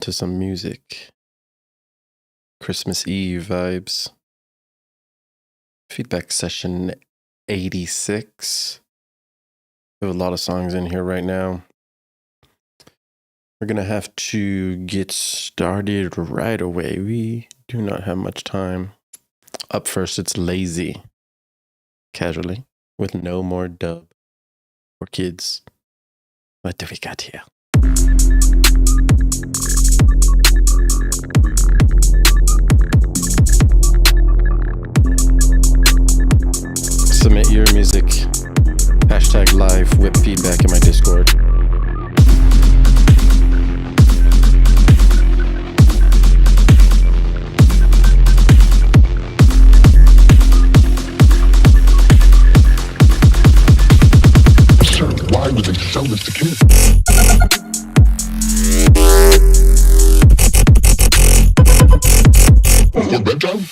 to some music. Christmas Eve vibes. Feedback session 86. We have a lot of songs in here right now. We're going to have to get started right away. We do not have much time. Up first, it's Lazy. Casually. With No More Dub. For kids. What do we got here? Submit your music. Hashtag live WIP feedback in my Discord. Why would they sell this to kids? For bedtime?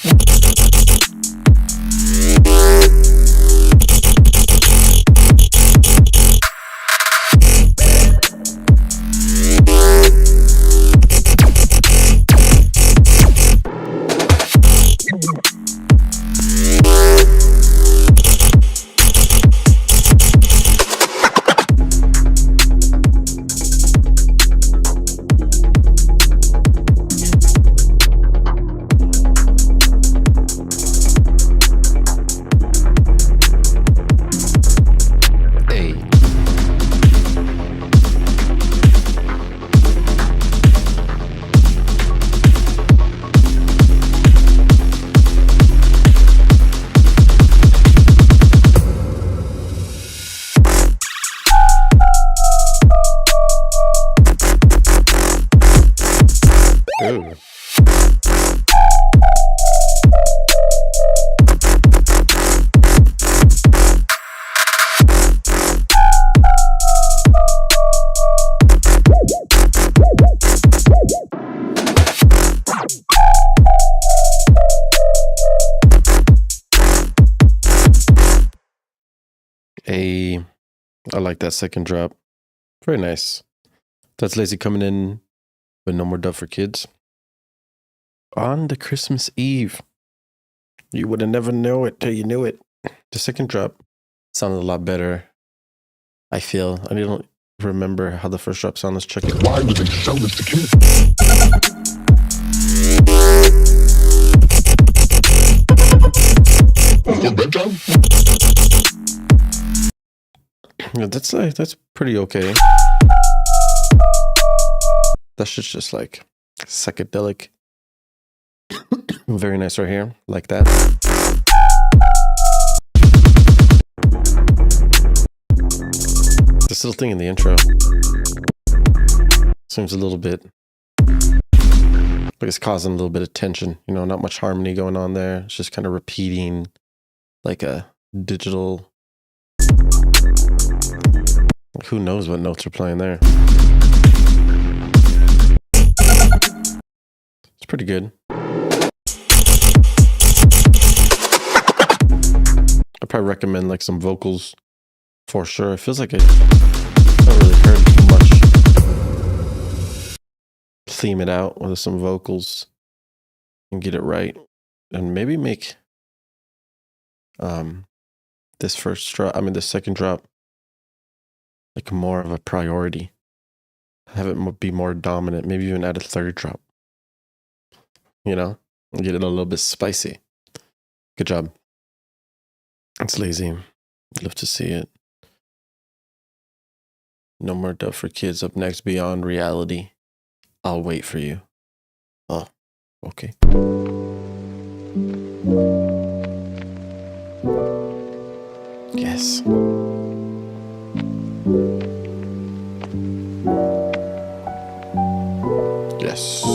Ooh. I like that second drop. Very nice. That's Lazy coming in with No More Dub for Kids. On the Christmas Eve. You would have never know it till you knew it. The second drop sounded a lot better. I feel. I don't remember how the first drop sounded. Let's check it. Why would they sell this to kids? For bedtime? Yeah, that's pretty okay. That's just like psychedelic. Very nice right here. Like that. This little thing in the intro seems a little bit like it's causing a little bit of tension. You know, not much harmony going on there. It's just kind of repeating like a digital. Who knows what notes are playing there? It's pretty good. I'd probably recommend like some vocals for sure. It feels like I haven't really heard too much. Theme it out with some vocals and get it right. And maybe make this second drop like more of a priority. Have it be more dominant. Maybe even add a third drop. You know? And get it a little bit spicy. Good job. It's Lazy. Love to see it. No More Dub for Kids up next. Beyond Reality. I'll wait for you. Oh, okay. Yes. Yes.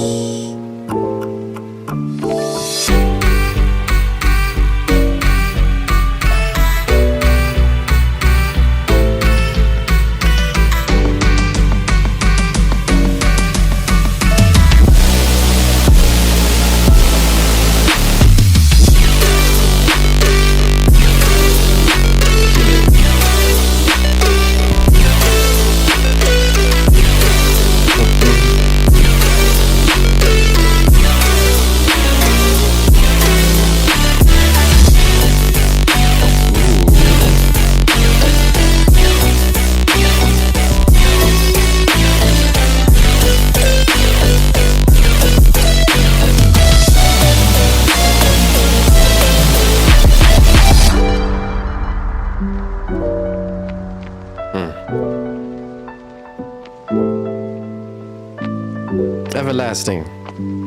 Everlasting.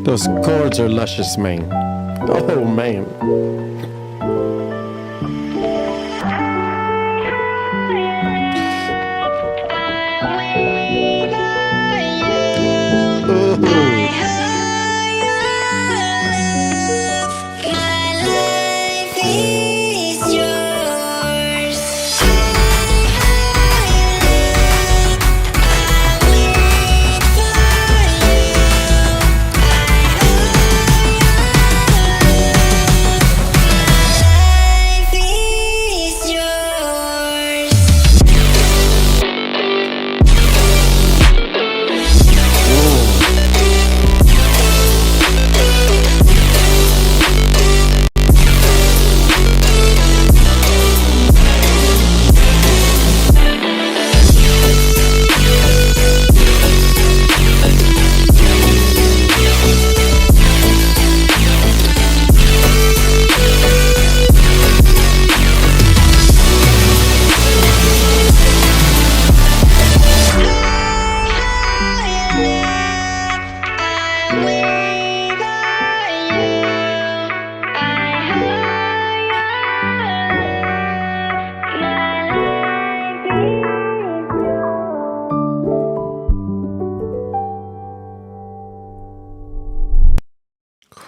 Those chords are luscious, man. Oh, man.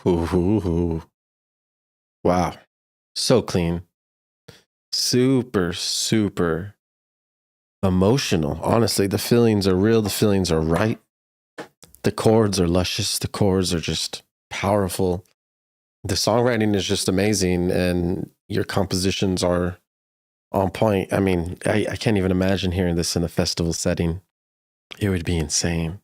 Ooh. Wow. So clean. Super, super emotional. Honestly, the feelings are real. The feelings are right. The chords are luscious. The chords are just powerful. The songwriting is just amazing. And your compositions are on point. I mean, I can't even imagine hearing this in a festival setting. It would be insane.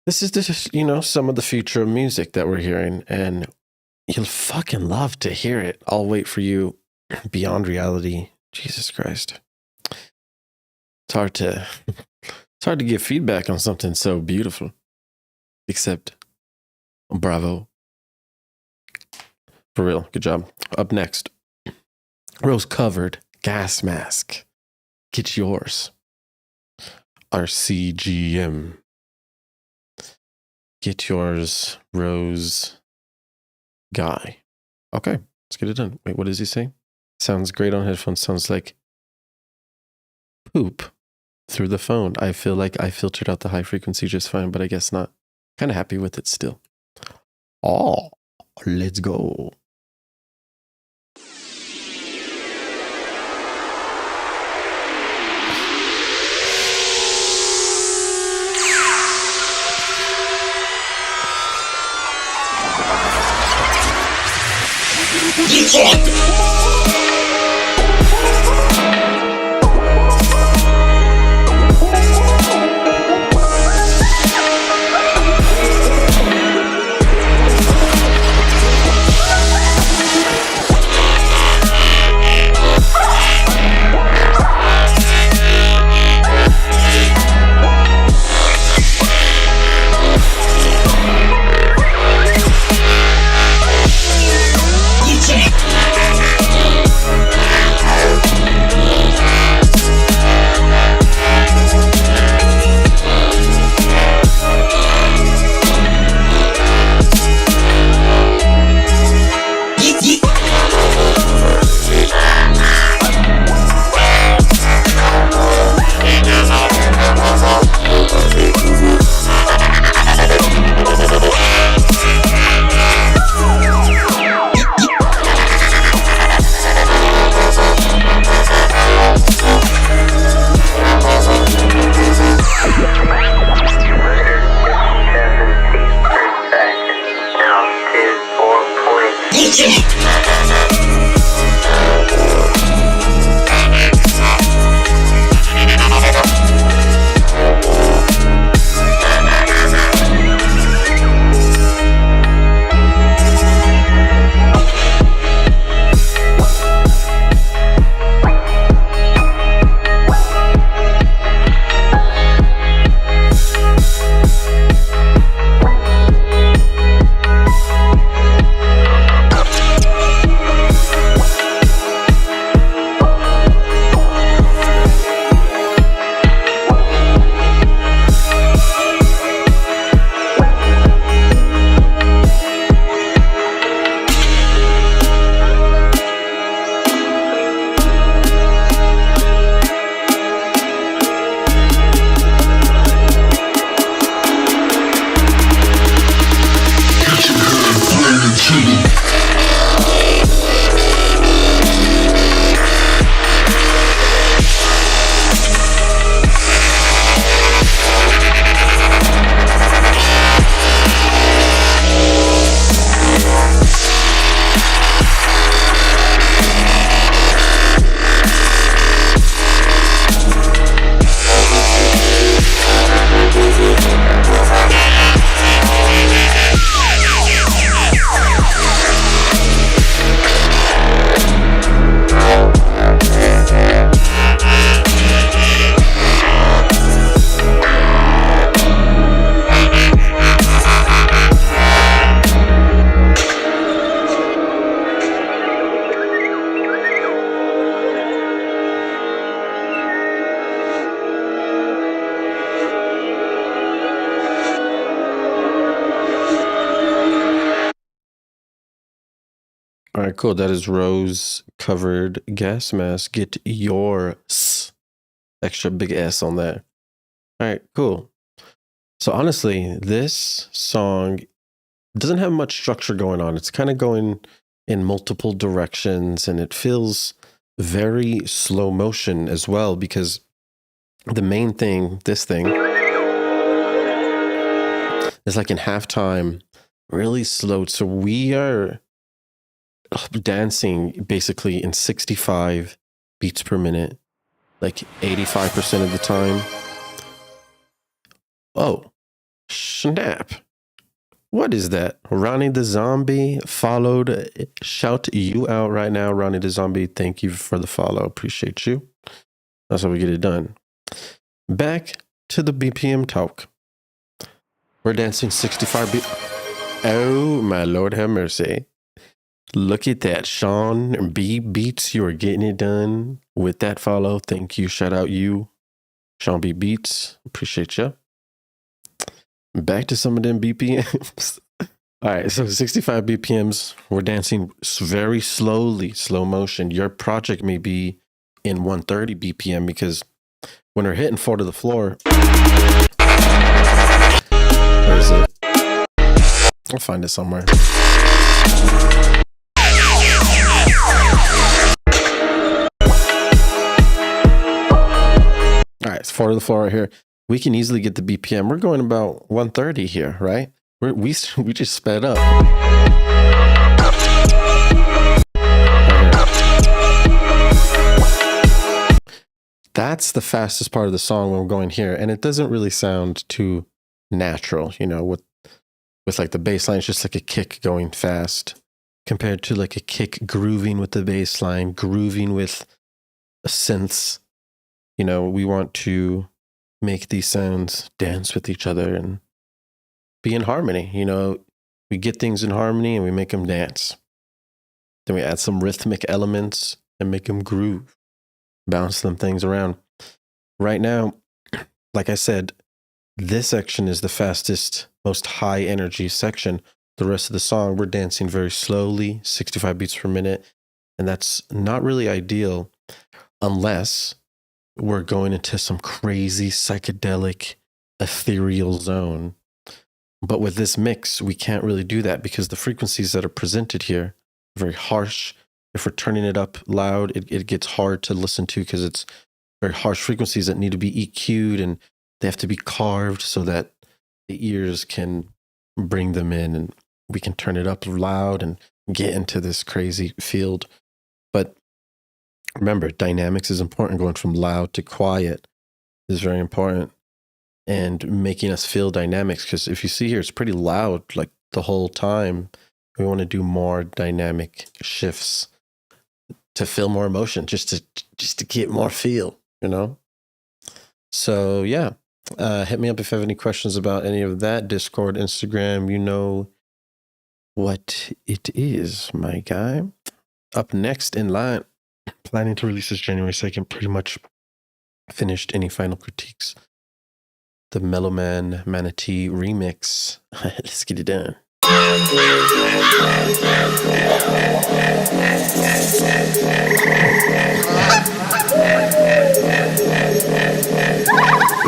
This is just, some of the future of music that we're hearing, and you'll fucking love to hear it. I'll wait for you beyond reality. Jesus Christ. It's hard to give feedback on something so beautiful. Except, bravo. For real, good job. Up next, rose-covered gas mask. Get yours. RCGM. Get yours, Rose Guy. Okay, let's get it done. Wait, what does he say? Sounds great on headphones. Sounds like poop through the phone. I feel like I filtered out the high frequency just fine, but I guess not. Kind of happy with it still. Oh, let's go. You talk. All right, cool. That is rose covered gas mask. Get your extra big S on that. All right, cool. So honestly, this song doesn't have much structure going on. It's kind of going in multiple directions, and it feels very slow motion as well, because the main thing, this thing, is like in halftime, really slowed. So we are dancing basically in 65 beats per minute, like 85% of the time. Oh, snap. What is that? Ronnie the Zombie followed. Shout you out right now, Ronnie the Zombie. Thank you for the follow. Appreciate you. That's how we get it done. Back to the BPM talk. We're dancing 65 beats. Oh, my Lord have mercy. Look at that, Sean B Beats. You are getting it done with that follow. Thank you. Shout out you, Sean B Beats. Appreciate you. Back to some of them BPMs. All right, so 65 BPMs. We're dancing very slowly, slow motion. Your project may be in 130 BPM, because when we're hitting 4 to the floor, where is it? I'll find it somewhere. All right, it's 4 to the floor right here. We can easily get the BPM. We're going about 130 here, right? We just sped up. That's the fastest part of the song when we're going here, and it doesn't really sound too natural, you know, with like the bass line. It's just like a kick going fast compared to like a kick grooving with the bass line, grooving with a synths. You know, we want to make these sounds dance with each other and be in harmony. You know, we get things in harmony and we make them dance. Then we add some rhythmic elements and make them groove, bounce them things around. Right now, like I said, this section is the fastest, most high energy section. The rest of the song, we're dancing very slowly, 65 beats per minute. And that's not really ideal unless we're going into some crazy psychedelic ethereal zone. But with this mix, we can't really do that because the frequencies that are presented here are very harsh. If we're turning it up loud, it gets hard to listen to because it's very harsh frequencies that need to be EQ'd, and they have to be carved so that the ears can bring them in, and we can turn it up loud and get into this crazy field. But remember, dynamics is important. Going from loud to quiet is very important, and making us feel dynamics. Because if you see here, it's pretty loud like the whole time. We want to do more dynamic shifts to feel more emotion, just to get more feel, you know? So yeah, hit me up if you have any questions about any of that. Discord, Instagram, you know what it is, my guy. Up next in line, planning to release this January 2nd, pretty much finished any final critiques. The Mellow Man Manatee remix. Let's get it done.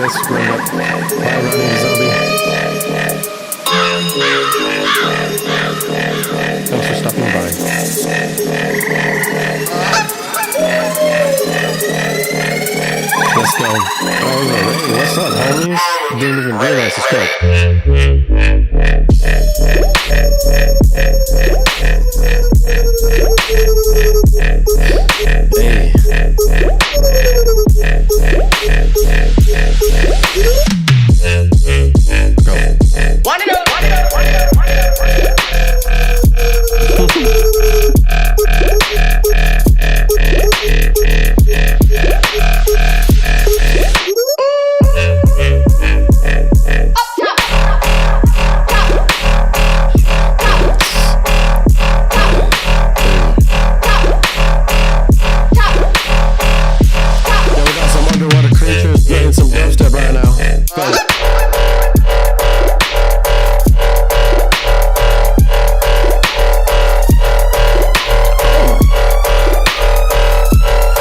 Let's bring up Hi, Ronnie the Zombie. Hey, what's up, homies? Didn't even realize it's good. Some dubstep right now.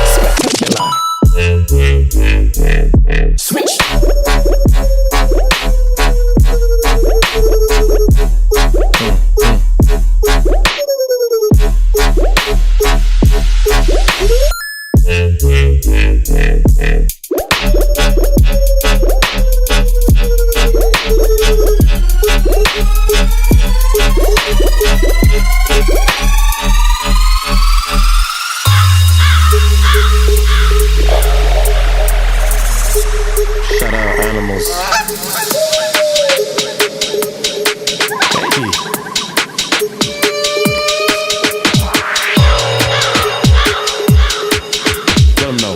Spectacular. Switch. Shout out animals. Hey. Let them know.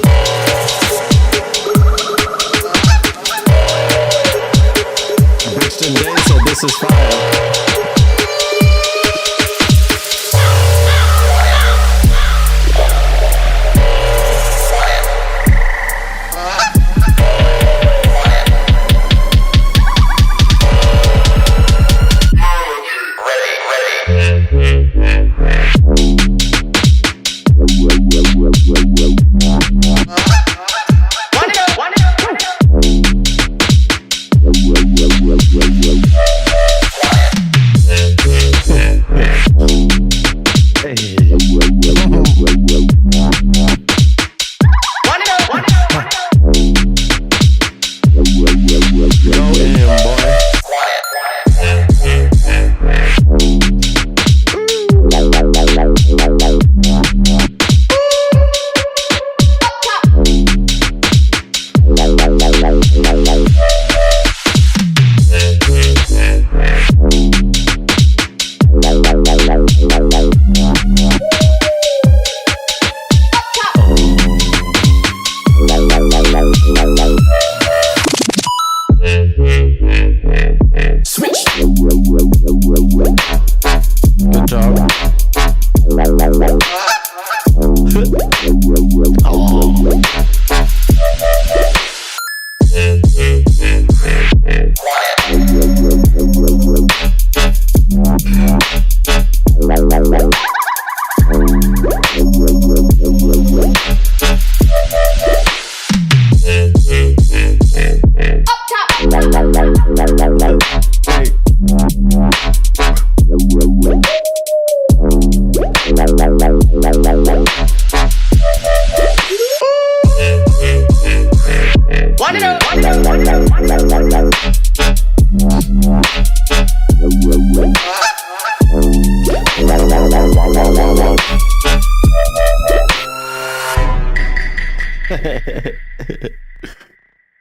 Brixton Day said this is fire. Switch. Good job.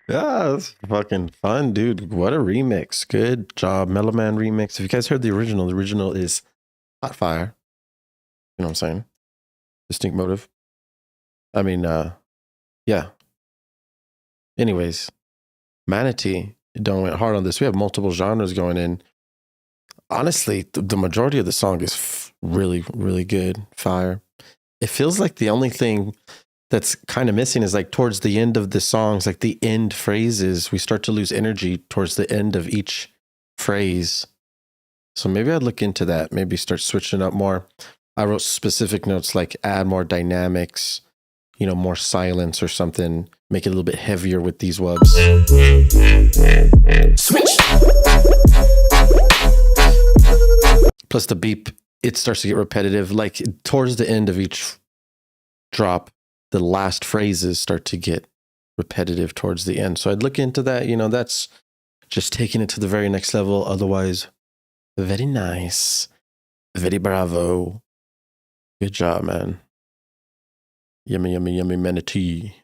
Yeah, that's fucking fun, dude. What a remix. Good job. Mellow Man remix. If you guys heard the original is hot fire. You know what I'm saying? Distinct motive. I mean, yeah. Anyways, Manatee don't went hard on this. We have multiple genres going in. Honestly, the majority of the song is really, really good. Fire. It feels like the only thing that's kind of missing is like towards the end of the songs, like the end phrases, we start to lose energy towards the end of each phrase. So maybe I'd look into that. Maybe start switching up more. I wrote specific notes like add more dynamics, you know, more silence or something. Make it a little bit heavier with these wubs. Switch. Plus the beep, it starts to get repetitive. Like towards the end of each drop, the last phrases start to get repetitive towards the end. So I'd look into that. That's just taking it to the very next level. Otherwise, very nice. Very bravo. Good job, man. Yummy, yummy, yummy manatee.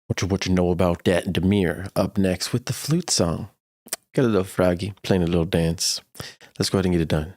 What you know about that? Demir up next with the flute song. Got a little froggy, playing a little dance. Let's go ahead and get it done.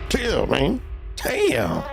Chill, man. Damn.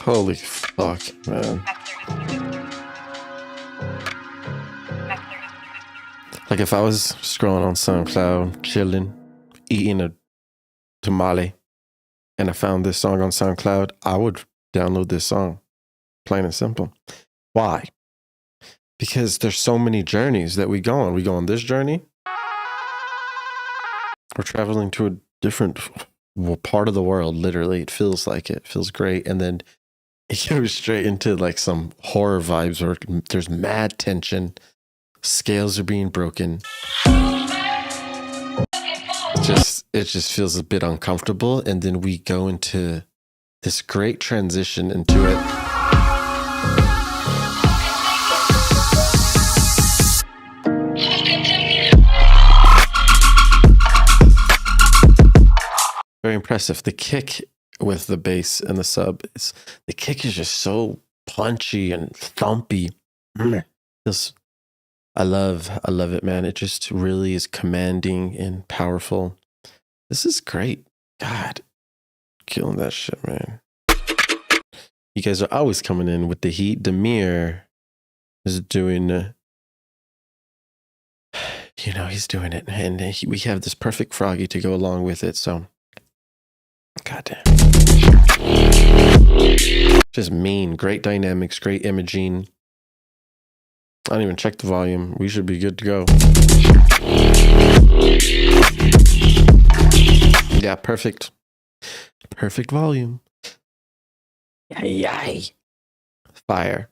Holy fuck, man. Like if I was scrolling on SoundCloud, chilling, eating a tamale, and I found this song on SoundCloud, I would download this song. Plain and simple. Why? Because there's so many journeys that we go on. We go on this journey. We're traveling to a different part of the world, literally. It feels like it feels great. And then it goes straight into like some horror vibes where there's mad tension. Scales are being broken. It just feels a bit uncomfortable. And then we go into this great transition into it. Very impressive. The kick with the bass and the sub, the kick is just so punchy and thumpy. I love it, man. It just really is commanding and powerful. This is great. God, killing that shit, man. You guys are always coming in with the heat. Demir is doing, he's doing it. And we have this perfect froggy to go along with it. So, goddamn. Just mean. Great dynamics, great imaging. I didn't even check the volume. We should be good to go. Yeah, perfect. Perfect volume. Yay. Fire.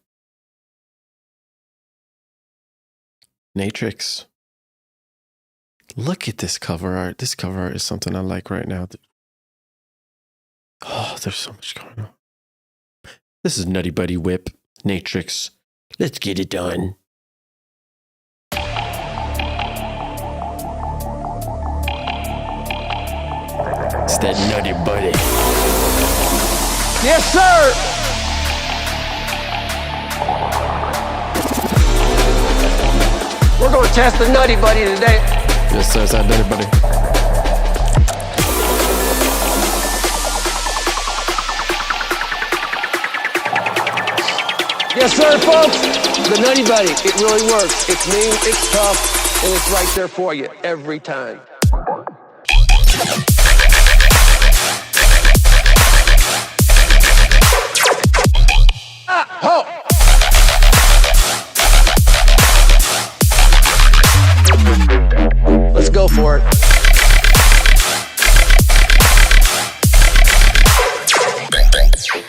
Natrix. Look at this cover art. This cover art is something I like right now. Oh, there's so much going on. This is Nutty Buddy WIP, Natrix. Let's get it done. It's that Nutty Buddy. Yes, sir! We're gonna test the Nutty Buddy today. Yes, sir, it's that Nutty Buddy. Yes, sir, folks. The Nutty Buddy, it really works. It's mean, it's tough, and it's right there for you every time. Let's go for it.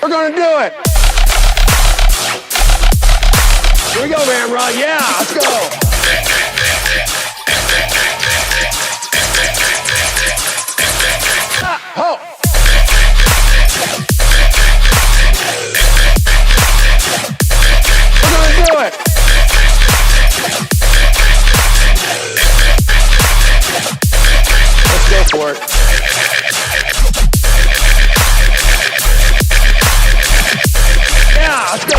We're gonna do it. Here we go, Ramrod. Yeah, let's go. Ho. We're gonna do it. Let's go for it. Yeah, let's go.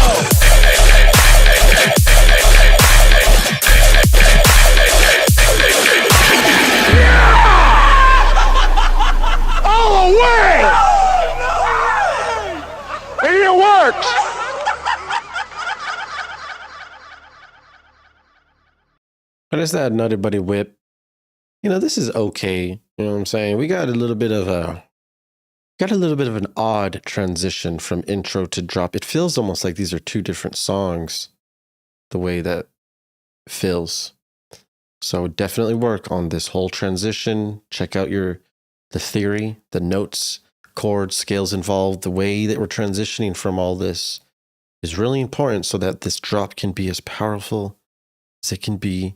All the way! And it works! But it's that Nutty Buddy WIP. You know, this is okay. You know what I'm saying? We got a little bit of an odd transition from intro to drop. It feels almost like these are two different songs, the way that it feels. So definitely work on this whole transition. Check out the theory, the notes, chords, scales involved. The way that we're transitioning from all this is really important so that this drop can be as powerful as it can be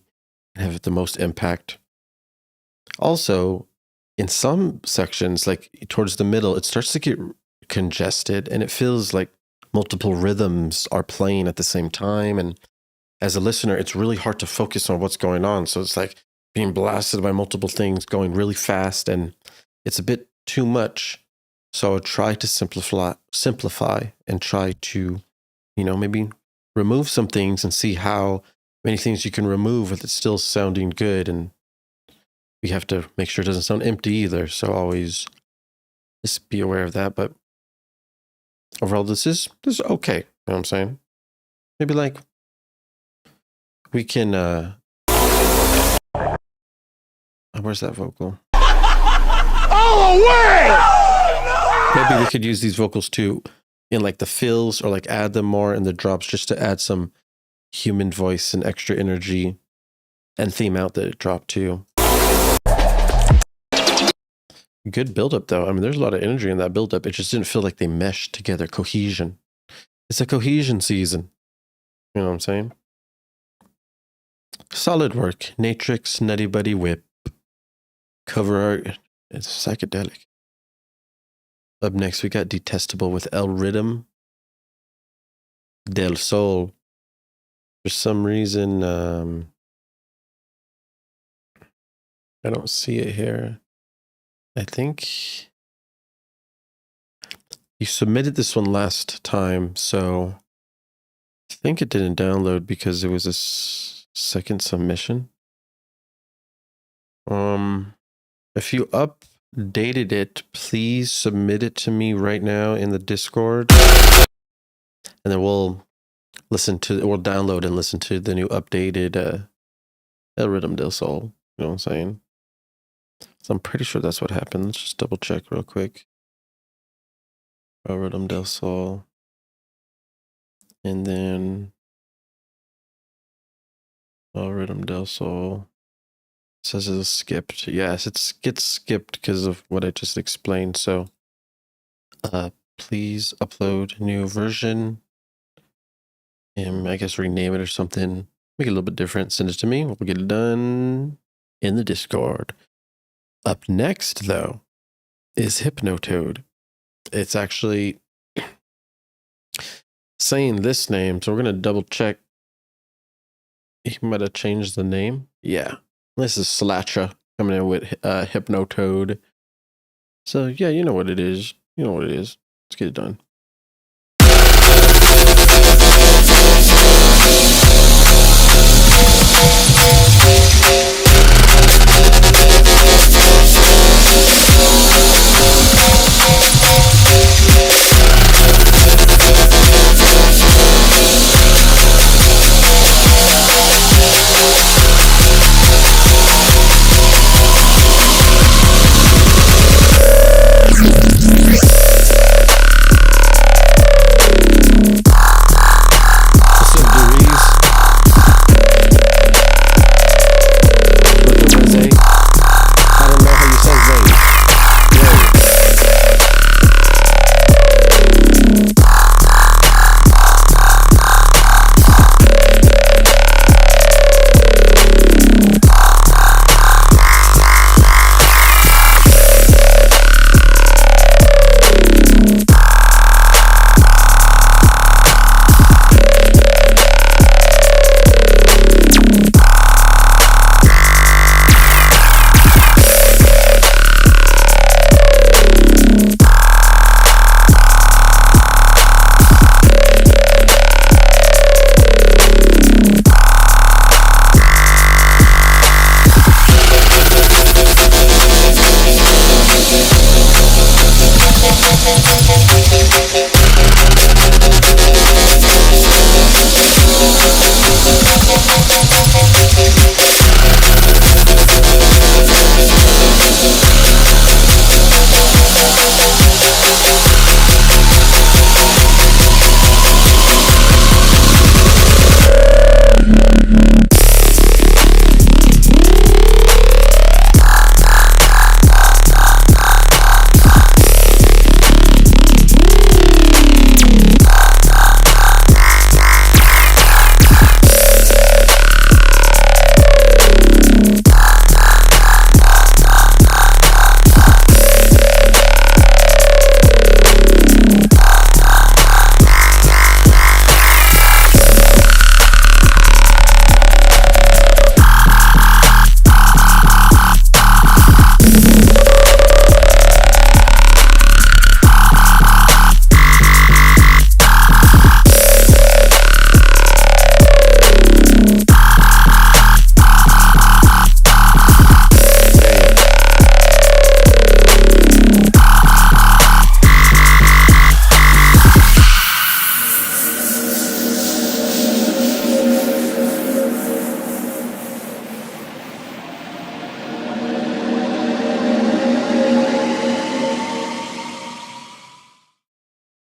and have the most impact. Also, in some sections, like towards the middle, it starts to get congested and it feels like multiple rhythms are playing at the same time. And as a listener, it's really hard to focus on what's going on. So it's like being blasted by multiple things going really fast and it's a bit too much. So try to simplify and try to, maybe remove some things and see how many things you can remove with it still sounding good. And we have to make sure it doesn't sound empty either. So always just be aware of that. But overall, this is okay. You know what I'm saying? Maybe like we can, where's that vocal? All the way! Maybe we could use these vocals too in like the fills or like add them more in the drops just to add some human voice and extra energy and theme out the drop too. Good buildup though. I mean, there's a lot of energy in that buildup. It just didn't feel like they meshed together. Cohesion. It's a cohesion season. You know what I'm saying? Solid work. Natrix, Nutty Buddy WIP. Cover art. It's psychedelic. Up next, we got Detestable with El Rhythm del Sol. For some reason, I don't see it here. I think you submitted this one last time, so I think it didn't download because it was a second submission. If you updated it, please submit it to me right now in the Discord, and then we'll download and listen to the new updated El Rhythm del Sol. You know what I'm saying? So I'm pretty sure that's what happened. Let's just double check real quick. El Rhythm del Sol. And then El Rhythm del Sol. It says it's skipped. Yes, it gets skipped because of what I just explained. So please upload new version. And I guess rename it or something. Make it a little bit different. Send it to me. We'll get it done in the Discord. Up next, though, is Hypnotoad. It's actually saying this name, so we're going to double check. He might have changed the name. Yeah. This is Slasher coming in with Hypnotoad. So, yeah, you know what it is. You know what it is. Let's get it done.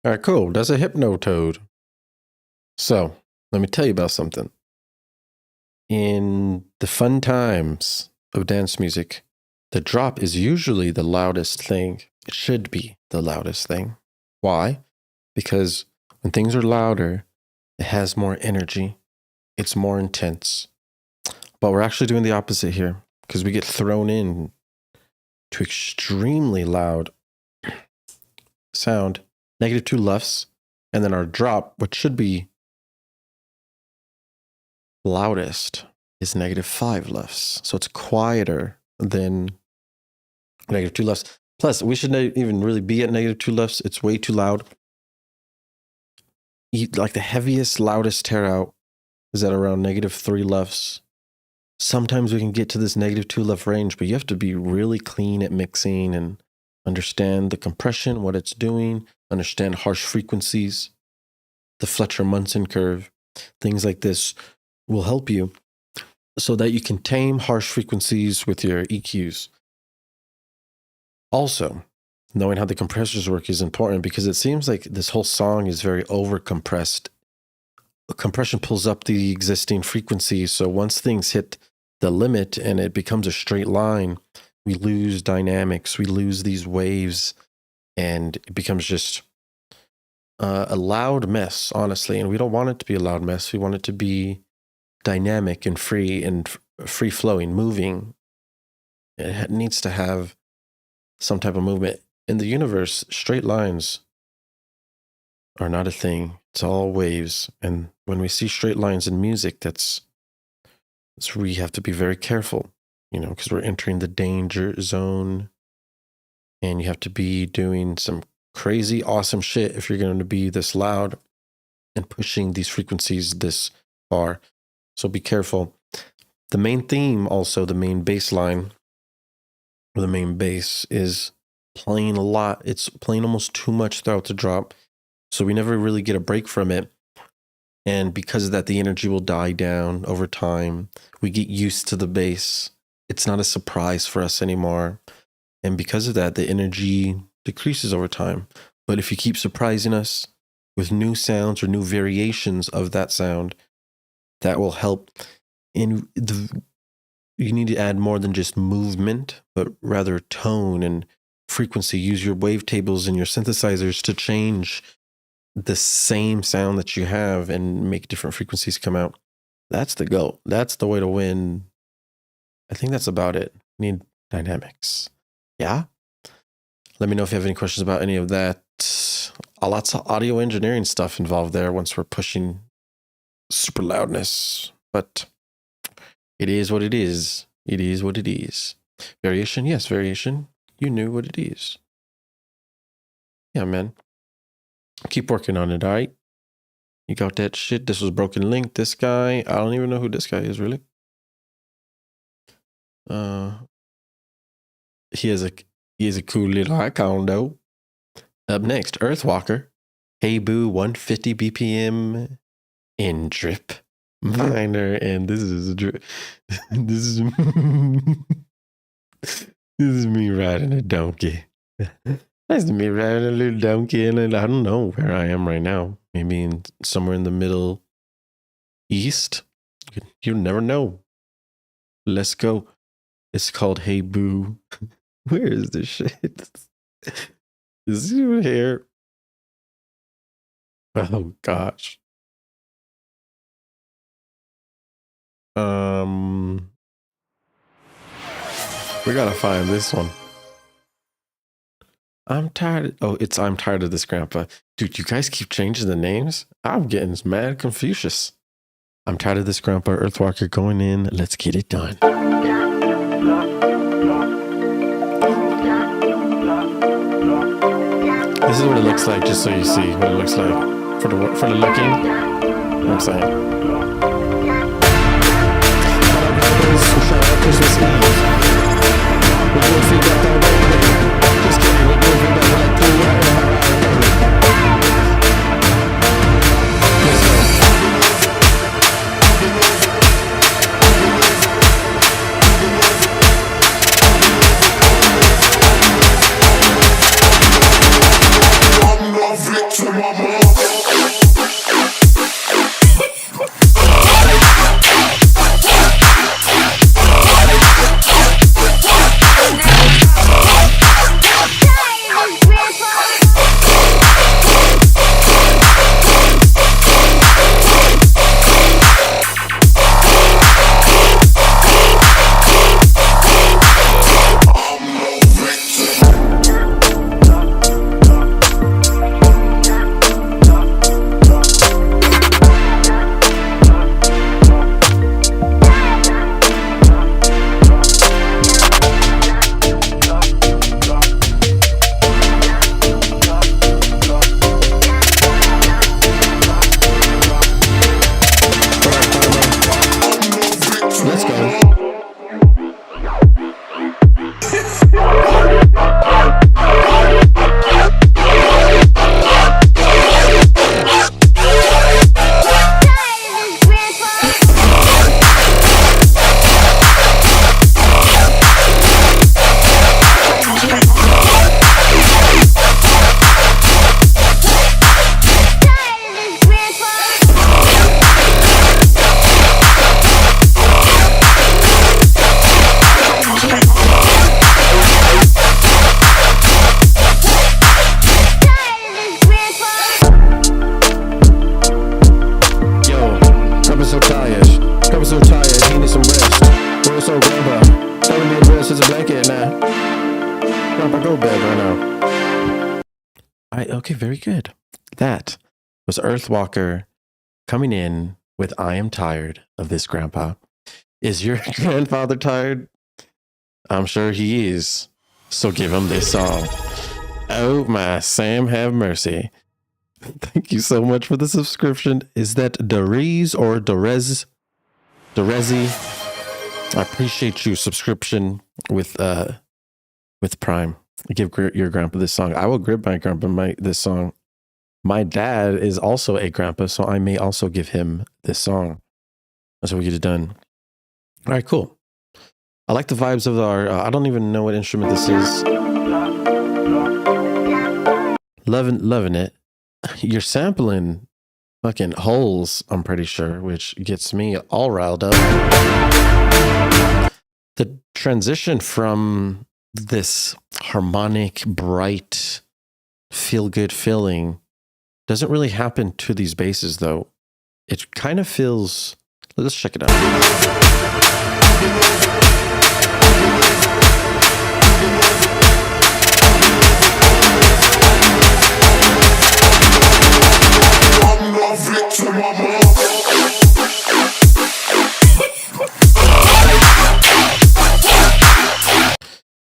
All right, cool. That's a Hypnotoad. So, let me tell you about something. In the fun times of dance music, the drop is usually the loudest thing. It should be the loudest thing. Why? Because when things are louder, it has more energy. It's more intense. But we're actually doing the opposite here because we get thrown in to extremely loud sound, -2 LUFS, and then our drop, which should be loudest, is -5 LUFS. So it's quieter than -2 LUFS. Plus, we should not even really be at -2 LUFS. It's way too loud. Like the heaviest, loudest tear out is at around -3 LUFS. Sometimes we can get to this -2 LUFS range, but you have to be really clean at mixing and understand the compression, what it's doing, understand harsh frequencies, the Fletcher-Munson curve. Things like this will help you so that you can tame harsh frequencies with your EQs. Also, knowing how the compressors work is important because it seems like this whole song is very over-compressed. Compression pulls up the existing frequencies, so once things hit the limit and it becomes a straight line, we lose dynamics, we lose these waves, and it becomes just a loud mess, honestly. And we don't want it to be a loud mess. We want it to be dynamic and free flowing, moving. It needs to have some type of movement. In the universe, straight lines are not a thing. It's all waves. And when we see straight lines in music, that's we have to be very careful, because we're entering the danger zone. And you have to be doing some crazy, awesome shit if you're going to be this loud and pushing these frequencies this far. So be careful. The main theme, also, the main bass line, or the main bass, is playing a lot. It's playing almost too much throughout the drop. So we never really get a break from it. And because of that, the energy will die down over time. We get used to the bass. It's not a surprise for us anymore. And because of that, the energy decreases over time. But if you keep surprising us with new sounds or new variations of that sound, that will help. You need to add more than just movement, but rather tone and frequency. Use your wavetables and your synthesizers to change the same sound that you have and make different frequencies come out. That's the goal. That's the way to win. I think that's about it. Need dynamics. Yeah. Let me know if you have any questions about any of that. Lots of audio engineering stuff involved there once we're pushing super loudness. But it is what it is. It is what it is. Variation? Yes, variation. You knew what it is. Yeah, man. Keep working on it, all right? You got that shit. This was Broken Link. This guy, I don't even know who this guy is, really. He is a cool little icon, though. Up next, Earthwalker. Hey Boo, 150 BPM in Drip Minor, and this is this is this is me riding a donkey. That's me riding a little donkey, and I don't know where I am right now. Maybe somewhere in the Middle East. You never know. Let's go. It's called Hey Boo. Where is this shit? Is it here? Oh gosh. We gotta find this one. I'm tired. I'm tired of this, Grandpa. Dude, you guys keep changing the names. I'm getting mad Confucius. I'm tired of this, Grandpa. Earthwalker going in. Let's get it done. This is what it looks like, just so you see what it looks like for the looking. I'm saying. Christmas Eve. We're doing feedback all day. Just kidding. We're doing feedback like 3 hours. Okay, very good. That was Earthwalker coming in with I Am Tired of This Grandpa. Is your grandfather tired? I'm sure he is. So give him this song. Oh my Sam, have mercy. Thank you so much for the subscription. Is that Deriz or Derez? Derezi? I appreciate you subscription with Prime. Give your grandpa this song. I will give my grandpa this song. My dad is also a grandpa, so I may also give him this song. That's what we get it done. All right, cool. I like the vibes of our, I don't even know what instrument this is. Loving it. You're sampling fucking holes, I'm pretty sure, which gets me all riled up. The transition from this harmonic, bright, feel-good feeling doesn't really happen to these basses, though. It kind of feels... Let's check it out.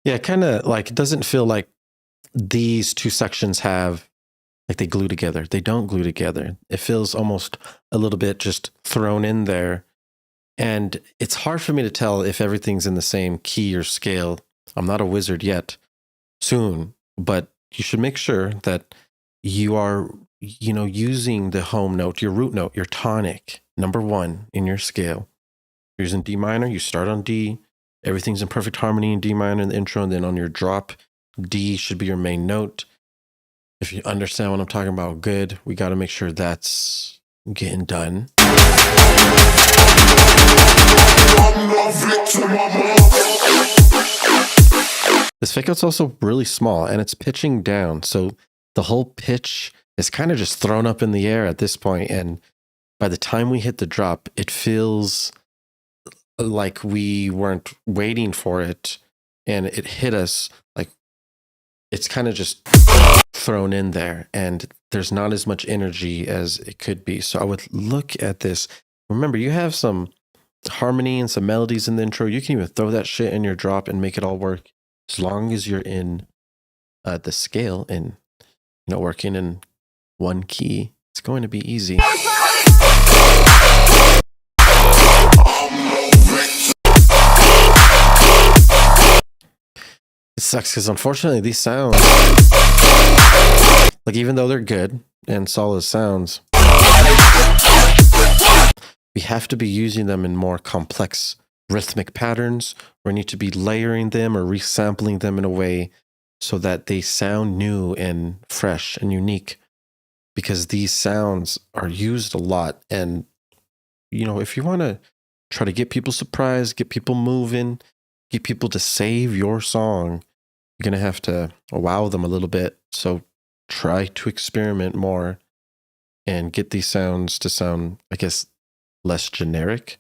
Yeah, kind of like, it doesn't feel like these two sections have, like they glue together. They don't glue together. It feels almost a little bit just thrown in there. And it's hard for me to tell if everything's in the same key or scale. I'm not a wizard yet. Soon. But you should make sure that you are, using the home note, your root note, your tonic, number 1 in your scale. You're using D minor, you start on D. Everything's in perfect harmony in D minor in the intro, and then on your drop, D should be your main note. If you understand what I'm talking about, good. We got to make sure that's getting done. This fake out's also really small, and it's pitching down, so the whole pitch is kind of just thrown up in the air at this point, and by the time we hit the drop, it feels like we weren't waiting for it, and it hit us like it's kind of just thrown in there, and there's not as much energy as it could be. So I would look at this. Remember, you have some harmony and some melodies in the intro. You can even throw that shit in your drop and make it all work, as long as you're in the scale and working in one key. It's going to be easy. It sucks because unfortunately these sounds, like even though they're good and solid sounds, we have to be using them in more complex rhythmic patterns, or need to be layering them or resampling them in a way so that they sound new and fresh and unique, because these sounds are used a lot. And if you want to try to get people surprised, get people moving, get people to save your song, you're going to have to wow them a little bit. So try to experiment more and get these sounds to sound, I guess, less generic.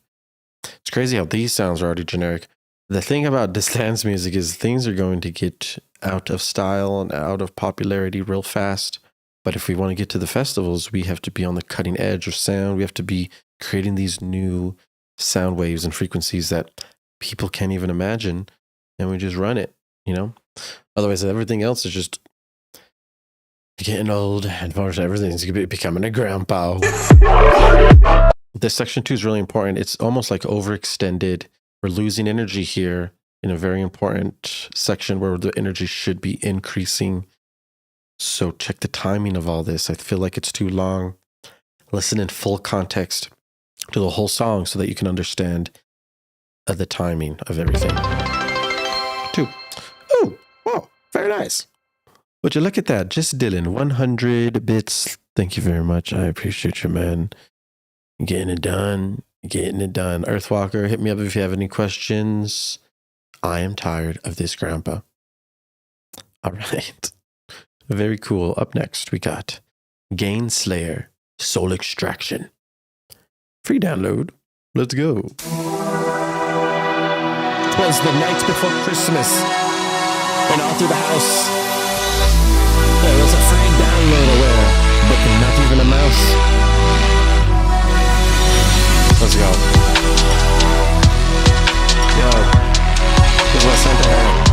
It's crazy how these sounds are already generic. The thing about this dance music is things are going to get out of style and out of popularity real fast. But if we want to get to the festivals, we have to be on the cutting edge of sound. We have to be creating these new sound waves and frequencies that people can't even imagine. And we just run it, Otherwise, everything else is just getting old. And everything's becoming a grandpa. This section 2 is really important. It's almost like overextended. We're losing energy here in a very important section where the energy should be increasing. So check the timing of all this. I feel like it's too long. Listen in full context to the whole song so that you can understand the timing of everything. 2. Oh, wow, very nice. Would you look at that? Just Dylan, 100 bits. Thank you very much. I appreciate you, man. Getting it done. Earthwalker, hit me up if you have any questions. I am tired of this grandpa. All right. Very cool. Up next, we got Gain Slayer, Soul Extraction. Free download. Let's go. Twas the night before Christmas, and all through the house there was a free download aware, but nothing even a mouse. Let's go. Yo, here's what Santa had.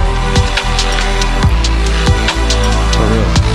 For real.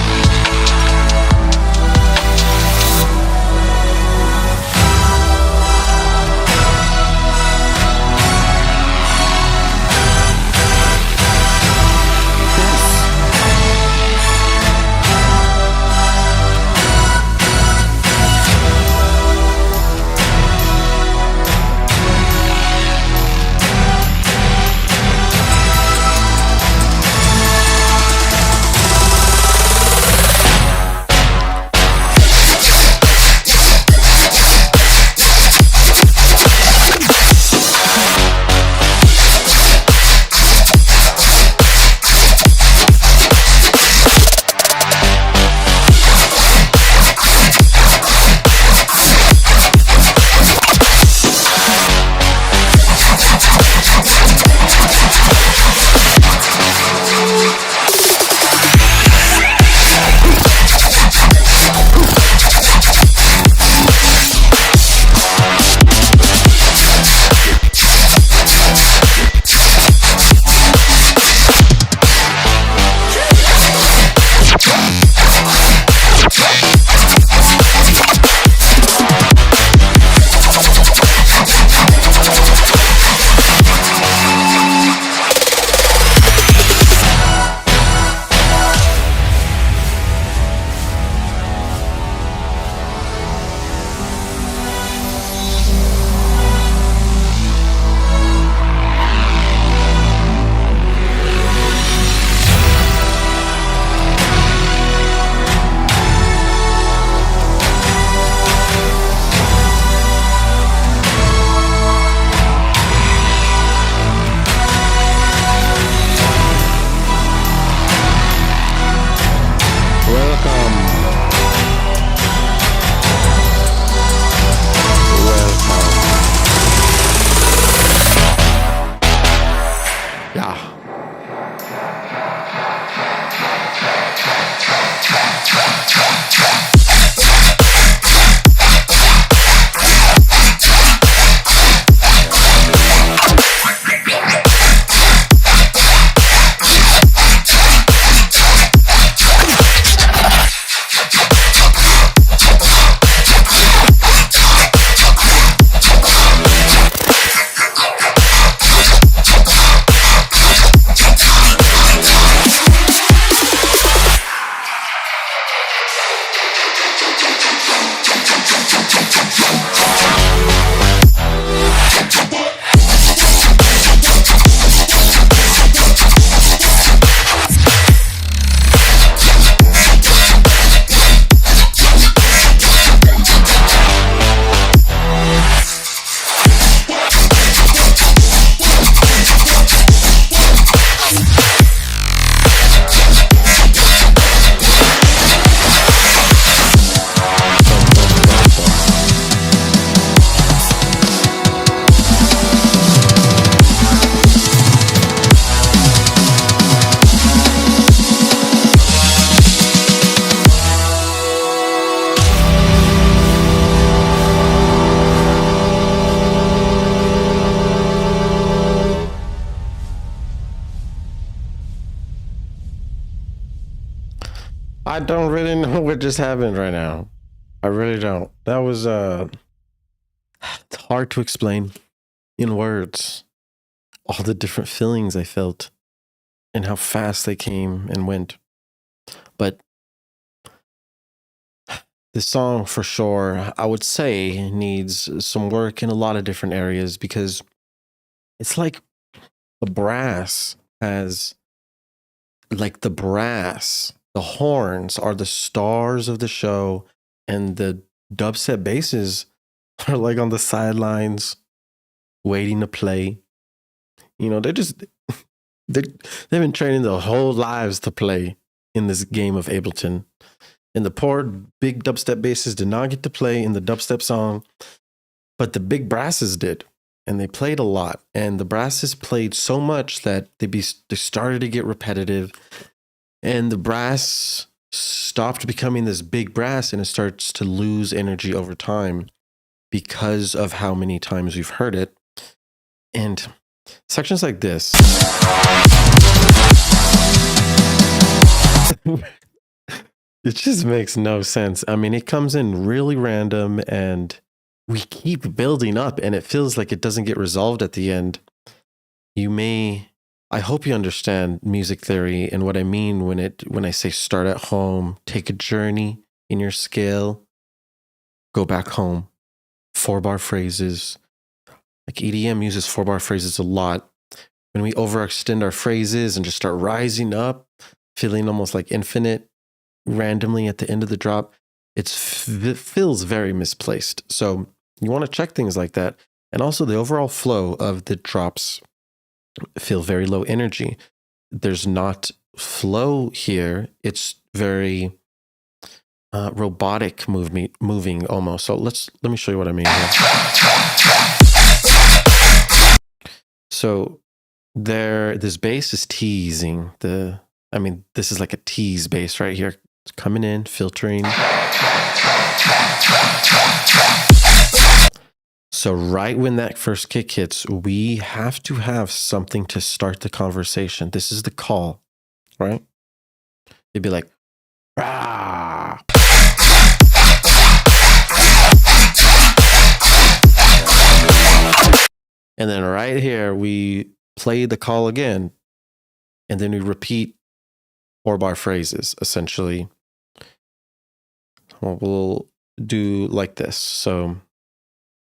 I don't really know what just happened right now. I really don't. That was it's hard to explain in words. All the different feelings I felt and how fast they came and went. But this song for sure, I would say, needs some work in a lot of different areas because it's like the brass has the horns are the stars of the show, and the dubstep basses are like on the sidelines waiting to play. You know, they've been training their whole lives to play in this game of Ableton. And the poor big dubstep basses did not get to play in the dubstep song, but the big brasses did. And they played a lot. And the brasses played so much that they started to get repetitive. And the brass stopped becoming this big brass and it starts to lose energy over time because of how many times we've heard it. And sections like this, it just makes no sense. I mean, it comes in really random and we keep building up and it feels like it doesn't get resolved at the end. I hope you understand music theory and what I mean when I say start at home, take a journey in your scale, go back home. 4-bar phrases. Like EDM uses 4-bar phrases a lot. When we overextend our phrases and just start rising up, feeling almost like infinite randomly at the end of the drop, it feels very misplaced. So you want to check things like that. And also the overall flow of the drops feel very low energy. There's not flow here. It's very robotic moving almost. So let me show you what I mean here. So this bass is teasing this is like a tease bass right here. It's coming in, filtering. So right when that first kick hits, we have to have something to start the conversation. This is the call, right? It'd be like, rah. And then right here, we play the call again. And then we repeat 4-bar phrases, essentially. We'll do like this. So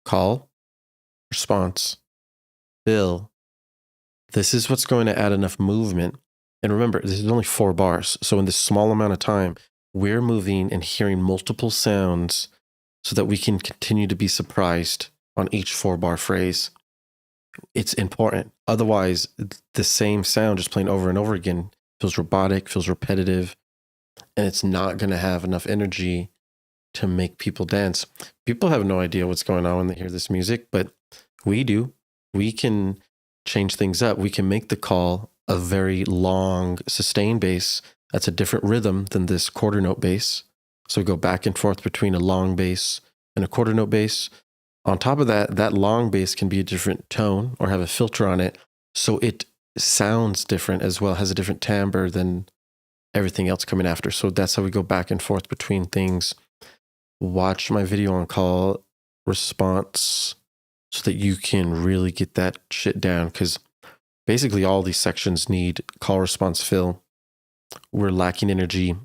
call, response, fill. This is what's going to add enough movement. And remember, this is only 4 bars. So in this small amount of time, we're moving and hearing multiple sounds so that we can continue to be surprised on each 4-bar phrase. It's important. Otherwise, the same sound just playing over and over again feels robotic, feels repetitive, and it's not going to have enough energy to make people dance. People have no idea what's going on when they hear this music, but we do. We can change things up. We can make the call a very long sustained bass. That's a different rhythm than this quarter note bass. So we go back and forth between a long bass and a quarter note bass. On top of that, that long bass can be a different tone or have a filter on it. So it sounds different as well, has a different timbre than everything else coming after. So that's how we go back and forth between things. Watch my video on call response so that you can really get that shit down. Because basically all these sections need call response fill. We're lacking energy.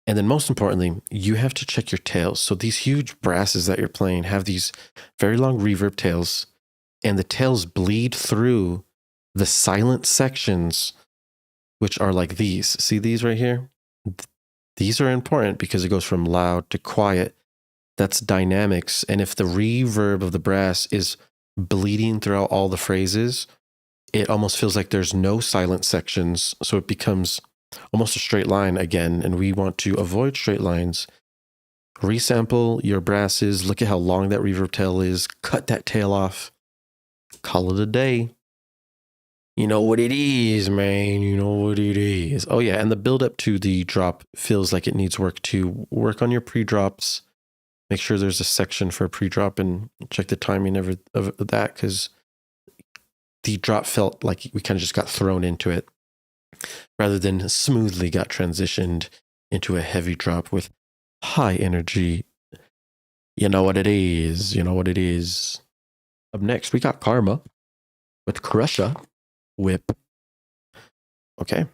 And then most importantly, you have to check your tails. So these huge brasses that you're playing have these very long reverb tails, and the tails bleed through the silent sections, which are like these. See these right here? These are important because it goes from loud to quiet. That's dynamics. And if the reverb of the brass is bleeding throughout all the phrases, it almost feels like there's no silent sections. So it becomes almost a straight line again, and we want to avoid straight lines. Resample your brasses, look at how long that reverb tail is, cut that tail off, call it a day. You know what it is, man, you know what it is. Oh yeah, and the build up to the drop feels like it needs work too. Work on your pre-drops, make sure there's a section for a pre-drop and check the timing of that, because the drop felt like we kind of just got thrown into it, rather than smoothly got transitioned into a heavy drop with high energy. You know what it is. You know what it is. Up next, we got Karma with Crusher, WIP. Okay,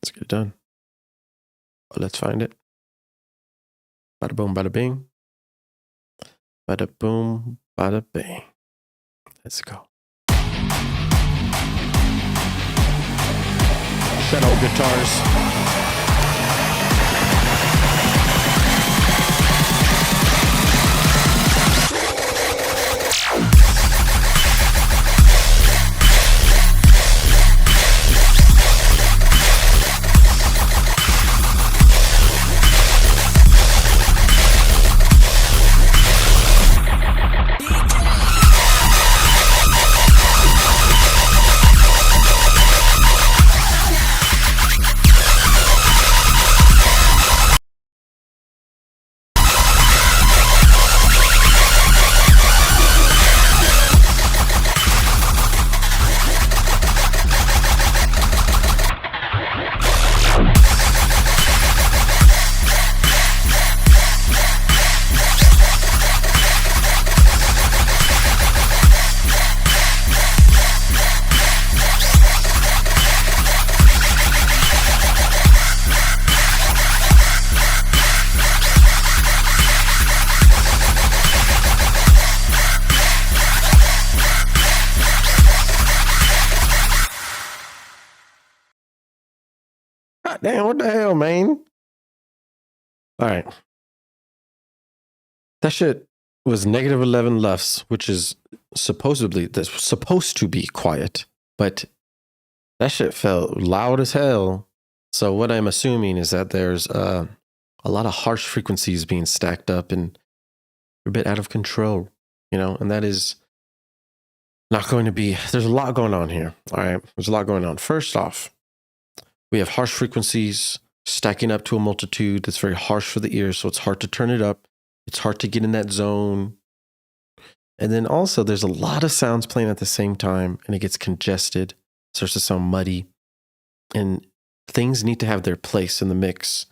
let's get it done. Let's find it. Bada boom, bada bing. Bada boom, bada bing. Let's go. Shout out guitars. God damn, what the hell, man? All right. That shit was negative 11 lufs, which is that's supposed to be quiet, but that shit felt loud as hell. So what I'm assuming is that there's a lot of harsh frequencies being stacked up and a bit out of control, and that is not going to be, there's a lot going on here. All right. There's a lot going on. First off, we have harsh frequencies stacking up to a multitude that's very harsh for the ear. So it's hard to turn it up. It's hard to get in that zone. And then also there's a lot of sounds playing at the same time and it gets congested, starts to sound muddy. And things need to have their place in the mix.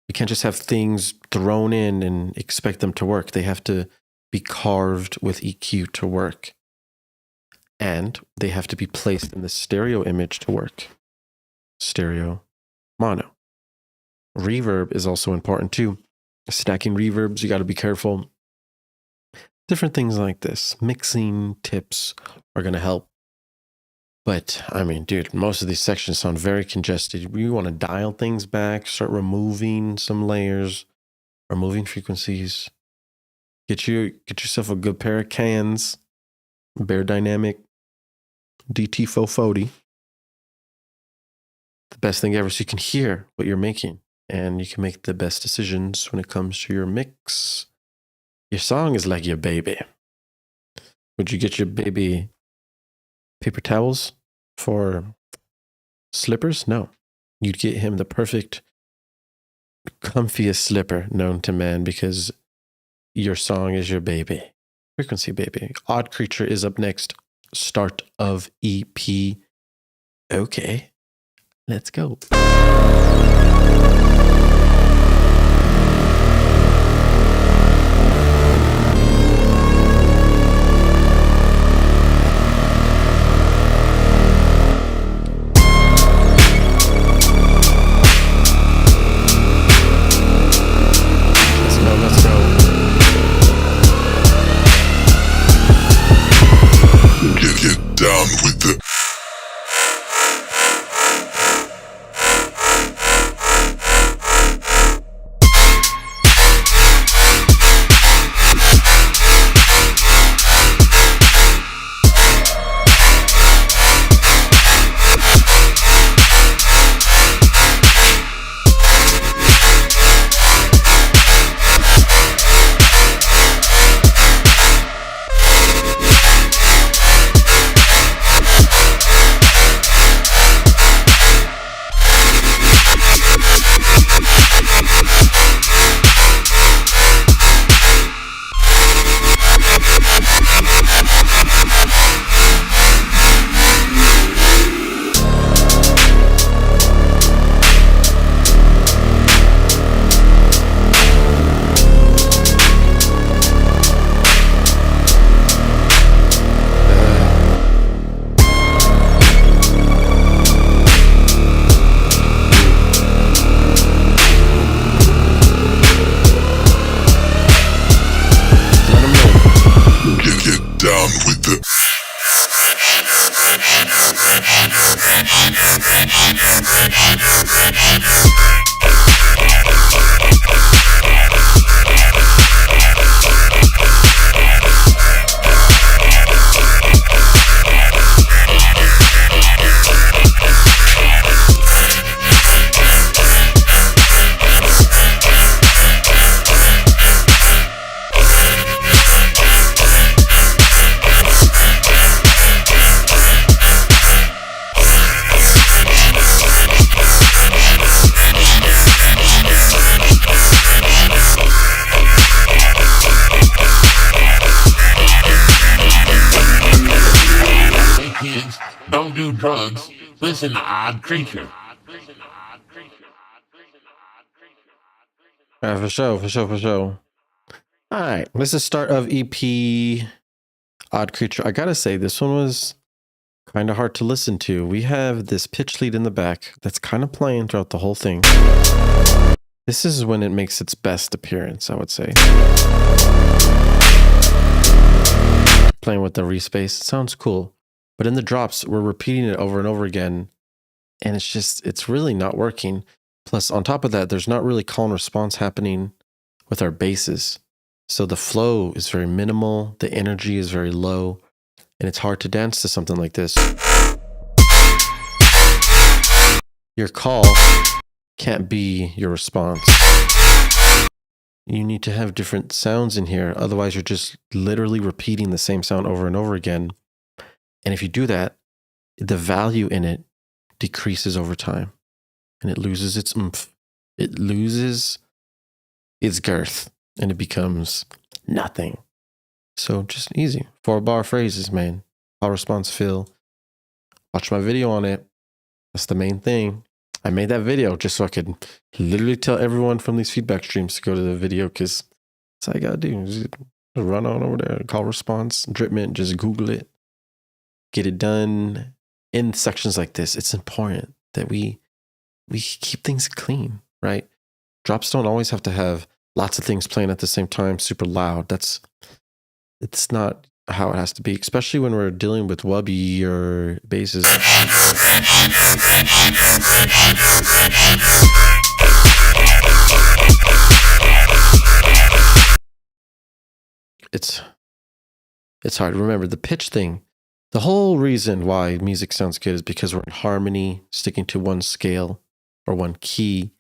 You can't just have things thrown in and expect them to work. They have to be carved with EQ to work. And they have to be placed in the stereo image to work. Stereo, mono. Reverb is also important too. Stacking reverbs, you got to be careful. Different things like this. Mixing tips are going to help. But, I mean, dude, most of these sections sound very congested. You want to dial things back, start removing some layers, removing frequencies. Get yourself a good pair of cans. Bear Dynamic DT440. The best thing ever, so you can hear what you're making. And you can make the best decisions when it comes to your mix. Your song is like your baby. Would you get your baby paper towels for slippers? No. You'd get him the perfect, comfiest slipper known to man because your song is your baby. Frequency baby. Odd Creature is up next. Start of EP. Okay. Let's go. Down with the Don't do drugs. Listen to Odd Creature. For sure. All right, this is start of EP Odd Creature. I gotta say, this one was kind of hard to listen to. We have this pitch lead in the back that's kind of playing throughout the whole thing. This is when it makes its best appearance, I would say. Playing with the respace, it sounds cool. But in the drops, we're repeating it over and over again. And it's really not working. Plus, on top of that, there's not really call and response happening with our basses. So the flow is very minimal, the energy is very low, and it's hard to dance to something like this. Your call can't be your response. You need to have different sounds in here. Otherwise, you're just literally repeating the same sound over and over again. And if you do that, the value in it decreases over time. And it loses its oomph. It loses its girth. And it becomes nothing. So just easy. 4-bar phrases, man. Call, response, fill. Watch my video on it. That's the main thing. I made that video just so I could literally tell everyone from these feedback streams to go to the video, because that's all I gotta do. Just run on over there, call, response, Dripment, just Google it. Get it done. In sections like this, it's important that we keep things clean, right? Drops don't always have to have lots of things playing at the same time, super loud. It's not how it has to be, especially when we're dealing with wubby or basses. It's hard. Remember, the pitch thing, the whole reason why music sounds good is because we're in harmony, sticking to one scale or one key.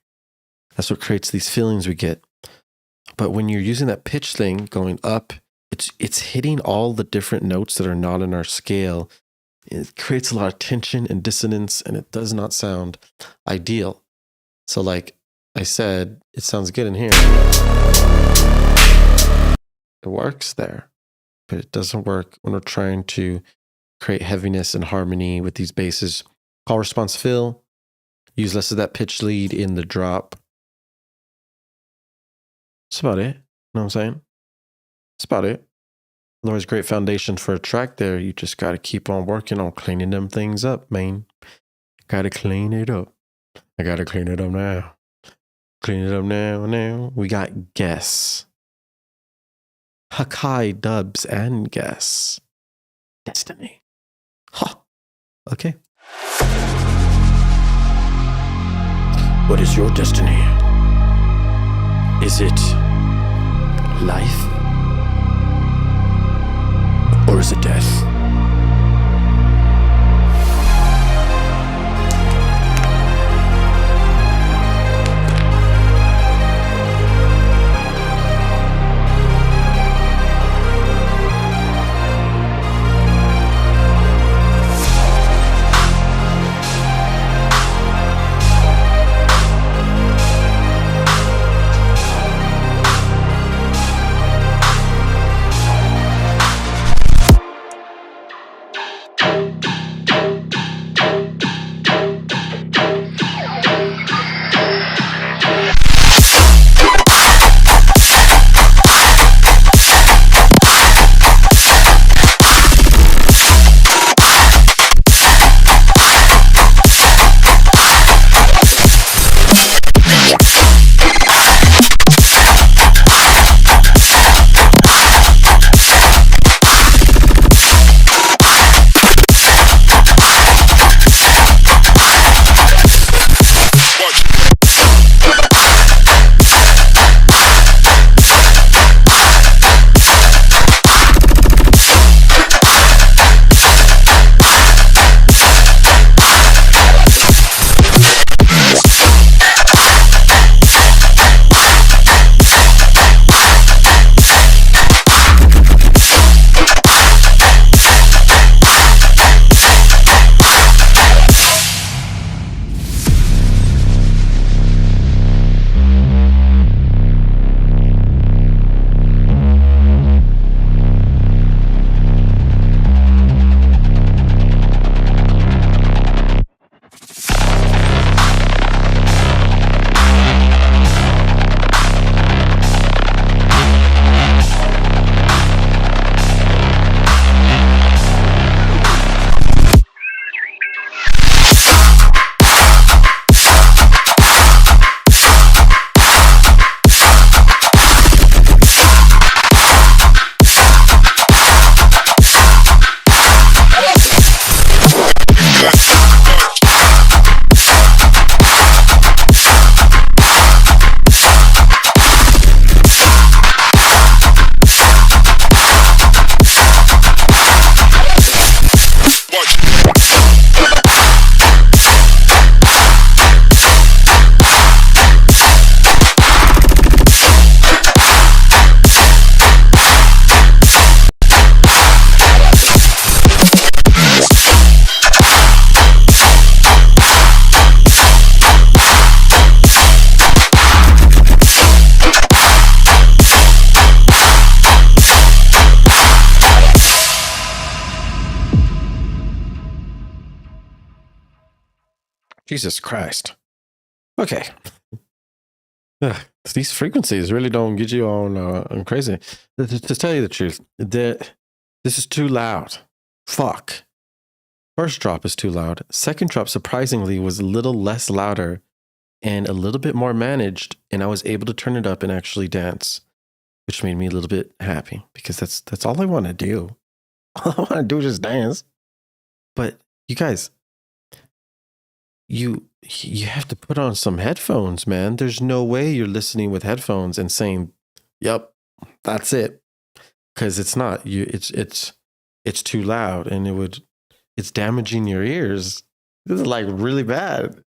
That's what creates these feelings we get. But when you're using that pitch thing going up, it's hitting all the different notes that are not in our scale. It creates a lot of tension and dissonance, and it does not sound ideal. So like I said, it sounds good in here. It works there, but it doesn't work when we're trying to create heaviness and harmony with these basses. Call, response, fill. Use less of that pitch lead in the drop. That's about it. You know what I'm saying? That's about it. Otherwise, great foundation for a track there. You just got to keep on working on cleaning them things up, man. Got to clean it up. I got to clean it up now. Clean it up now. We got Guess. Hakai, Dubs, and Guess. Destiny. Huh. Okay. What is your destiny? Is it life? Or is it death? Jesus Christ. Okay. Ugh, these frequencies really don't get you on crazy. To tell you the truth, this is too loud. Fuck. First drop is too loud. Second drop, surprisingly, was a little less louder and a little bit more managed, and I was able to turn it up and actually dance, which made me a little bit happy because that's all I want to do. All I want to do is just dance. But you guys, you have to put on some headphones, man. There's no way you're listening with headphones and saying, "Yep, that's it," because it's not. It's too loud, and it's damaging your ears. This is like really bad,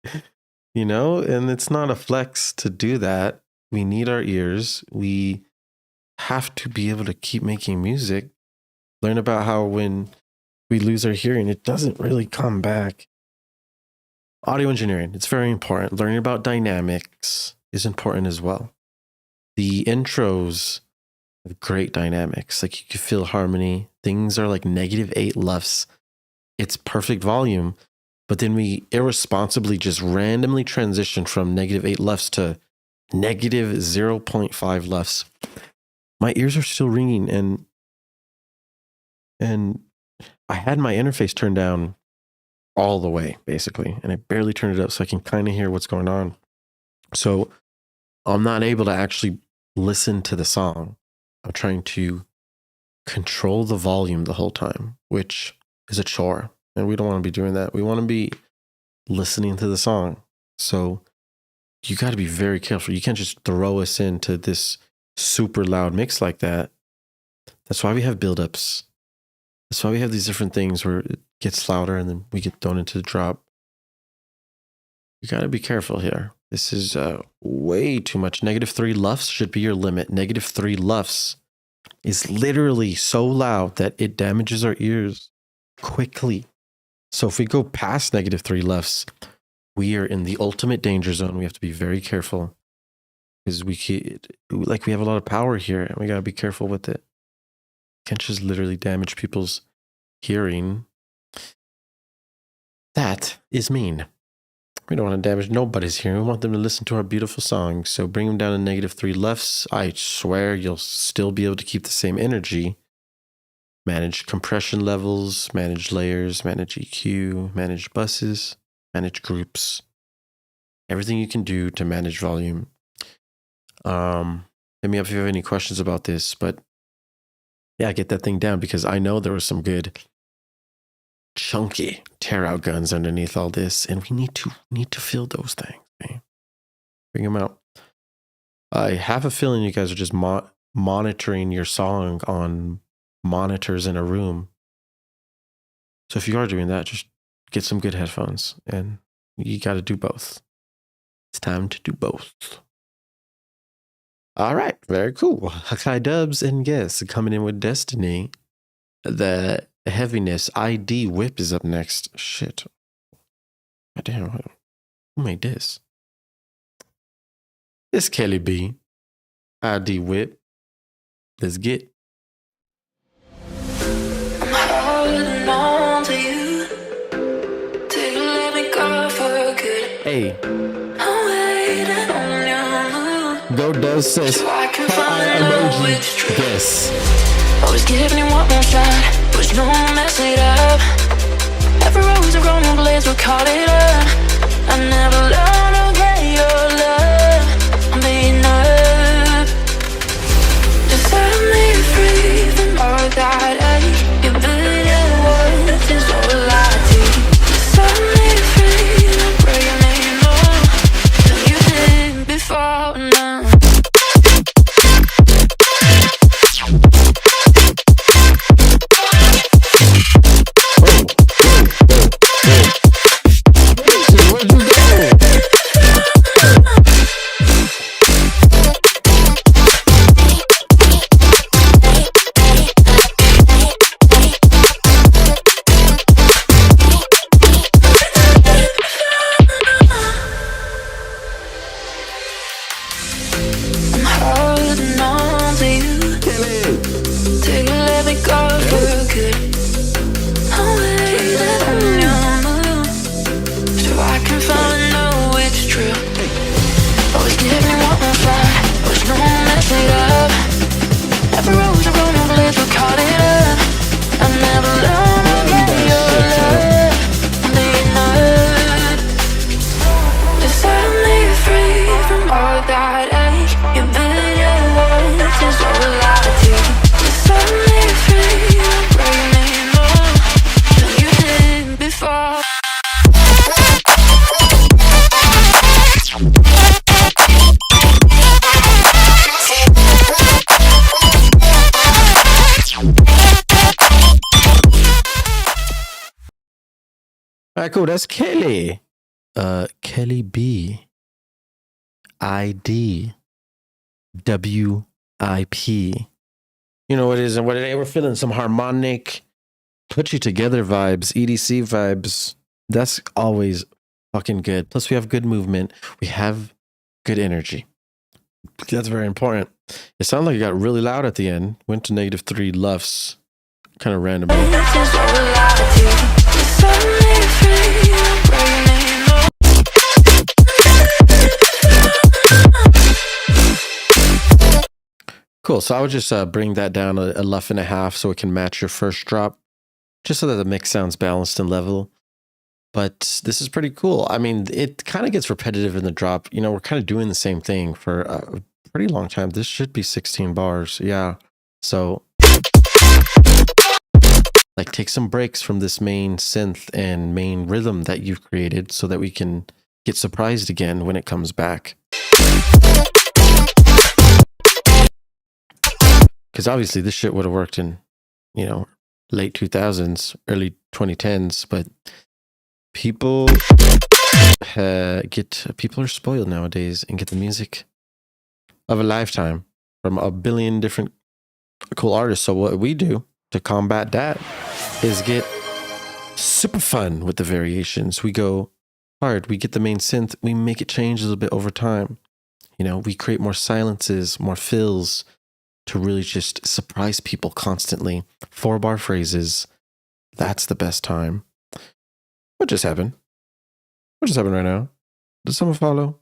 you know. And it's not a flex to do that. We need our ears. We have to be able to keep making music. Learn about how when we lose our hearing, it doesn't really come back. Audio engineering, it's very important. Learning about dynamics is important as well. The intros have great dynamics. Like you can feel harmony. Things are like -8 LUFS. It's perfect volume. But then we irresponsibly just randomly transition from -8 LUFS to -0.5 LUFS. My ears are still ringing, and I had my interface turned down all the way, basically, and I barely turned it up so I can kind of hear what's going on. So I'm not able to actually listen to the song. I'm trying to control the volume the whole time, which is a chore, and we don't want to be doing that. We want to be listening to the song. So you got to be very careful. You can't just throw us into this super loud mix like that. That's why we have buildups. That's why we have these different things where it gets louder and then we get thrown into the drop. You got to be careful here. This is way too much. -3 LUFS should be your limit. -3 LUFS is literally so loud that it damages our ears quickly. So if we go past -3 LUFS, we are in the ultimate danger zone. We have to be very careful because we have a lot of power here and we got to be careful with it. Can't just literally damage people's hearing. That is mean. We don't want to damage nobody's hearing. We want them to listen to our beautiful songs. So bring them down to -3 LUFS. I swear you'll still be able to keep the same energy. Manage compression levels, manage layers, manage EQ, manage buses, manage groups. Everything you can do to manage volume. Hit me up if you have any questions about this, but yeah, get that thing down because I know there was some good chunky tear out guns underneath all this, and we need to feel those things. Okay? Bring them out. I have a feeling you guys are just monitoring your song on monitors in a room. So if you are doing that, just get some good headphones, and you got to do both. It's time to do both. All right, very cool. Hakai Dubs and Guess coming in with Destiny. The heaviness ID WIP is up next. Shit. God damn, who made this? It's Kelly B. ID WIP. Let's get. I'm holding on to you till you let me go for good. Hey. I'm waiting on your move. Go Dubs says. So I can find out which truth. Yes. Always giving you one more shot, but you know I'll mess it up. Every rose a wrong place, we'll call it up. I never learned to get your love. I'm being up. Just set me free from all that ache. Your billion words is all I take. Just set me free, don't break me more than you did before now. right, cool. That's Kelly. Kelly B. ID. WIP. You know what it is and what it ain't. We're feeling some harmonic, put you together vibes, EDC vibes. That's always fucking good. Plus, we have good movement. We have good energy. That's very important. It sounded like it got really loud at the end. Went to -3 LUFS. Kind of randomly. Cool. So I would just bring that down a LUF.5 so it can match your first drop, just so that the mix sounds balanced and level. But this is pretty cool. I mean, it kind of gets repetitive in the drop. You know, we're kind of doing the same thing for a pretty long time. This should be 16 bars. Yeah. So, like, take some breaks from this main synth and main rhythm that you've created so that we can get surprised again when it comes back. Because obviously this shit would have worked in, you know, late 2000s, early 2010s, but people are spoiled nowadays and get the music of a lifetime from a billion different cool artists. So what we do to combat that is get super fun with the variations. We go hard. We get the main synth. We make it change a little bit over time. You know, we create more silences, more fills to really just surprise people constantly. 4-bar phrases. That's the best time. What just happened? What just happened right now? Did someone follow?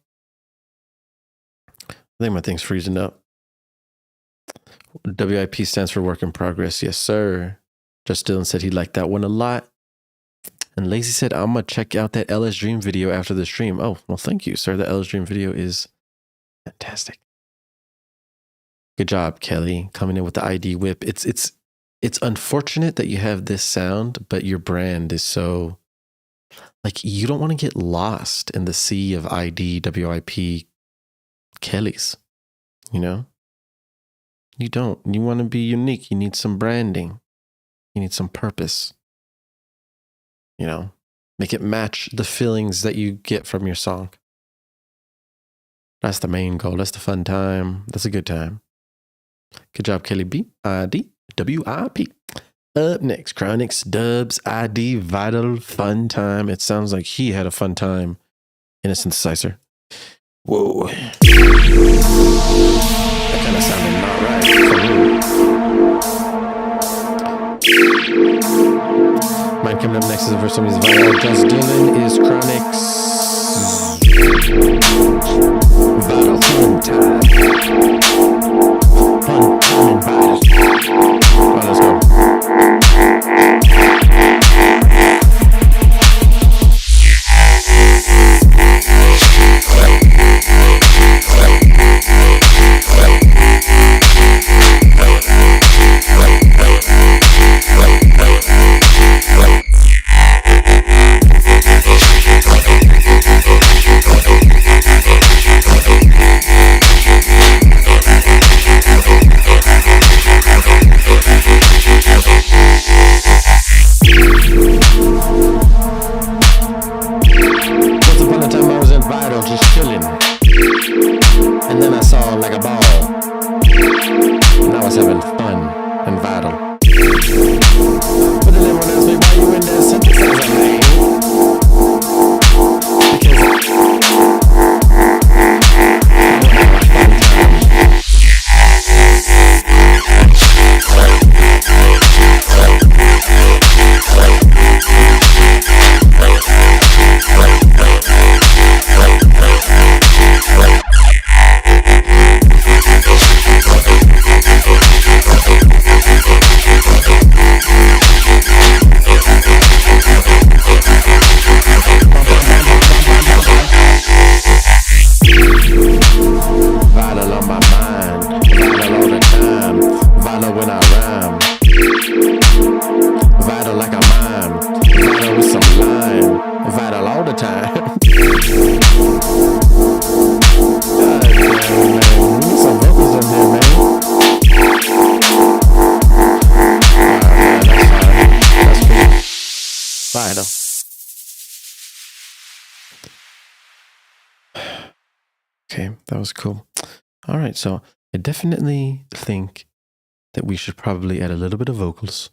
I think my thing's freezing up. WIP stands for work in progress. Yes, sir. Just Dylan said he liked that one a lot. And Lazy said, I'm going to check out that LS Dream video after the stream. Oh, well, thank you, sir. The LS Dream video is fantastic. Good job, Kelly, coming in with the ID whip. It's unfortunate that you have this sound, but your brand is so, like, you don't want to get lost in the sea of ID, WIP, Kellys, you know? You don't. You want to be unique. You need some branding. You need some purpose. You know, make it match the feelings that you get from your song. That's the main goal. That's the fun time. That's a good time. Good job, Kelly B. ID, WIP. Up next, Chronix, Dubs, ID, Vital, Fun Time. It sounds like he had a fun time in a synthesizer. Whoa. That kind of sounded not right. Mine coming up next is the first time he's Vital. Just Dylan is Chronix. Vital, Fun Time. Fun time and Vital. Come on, let's go. Okay, that was cool. All right, so I definitely think that we should probably add a little bit of vocals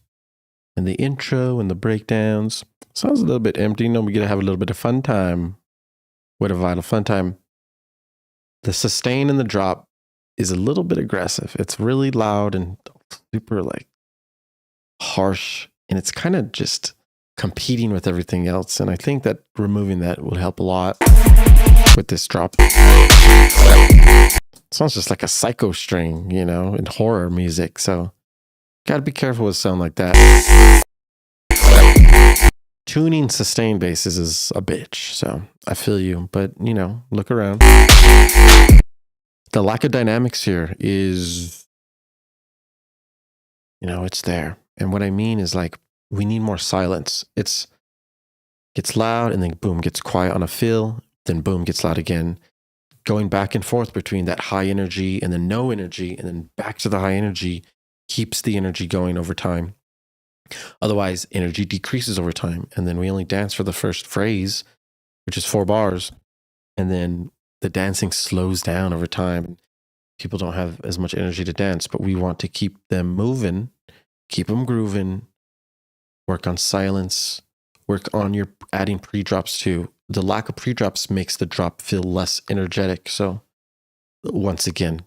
in the intro and the breakdowns. Sounds a little bit empty. No, we gotta have a little bit of fun time with a vital fun time. The sustain and the drop is a little bit aggressive. It's really loud and super like harsh, and it's kind of just competing with everything else. And I think that removing that would help a lot with this drop. Sounds just like a psycho string, you know, in horror music. So gotta be careful with sound like that. Tuning sustain basses is a bitch. So I feel you, but you know, look around. The lack of dynamics here is, you know, it's there. And what I mean is like, we need more silence. It's gets loud and then boom, gets quiet on a fill, then boom, gets loud again. Going back and forth between that high energy and then no energy and then back to the high energy keeps the energy going over time. Otherwise, energy decreases over time. And then we only dance for the first phrase, which is 4 bars. And then the dancing slows down over time. People don't have as much energy to dance, but we want to keep them moving, keep them grooving, work on silence, work on your adding pre-drops too. The lack of pre-drops makes the drop feel less energetic. So once again,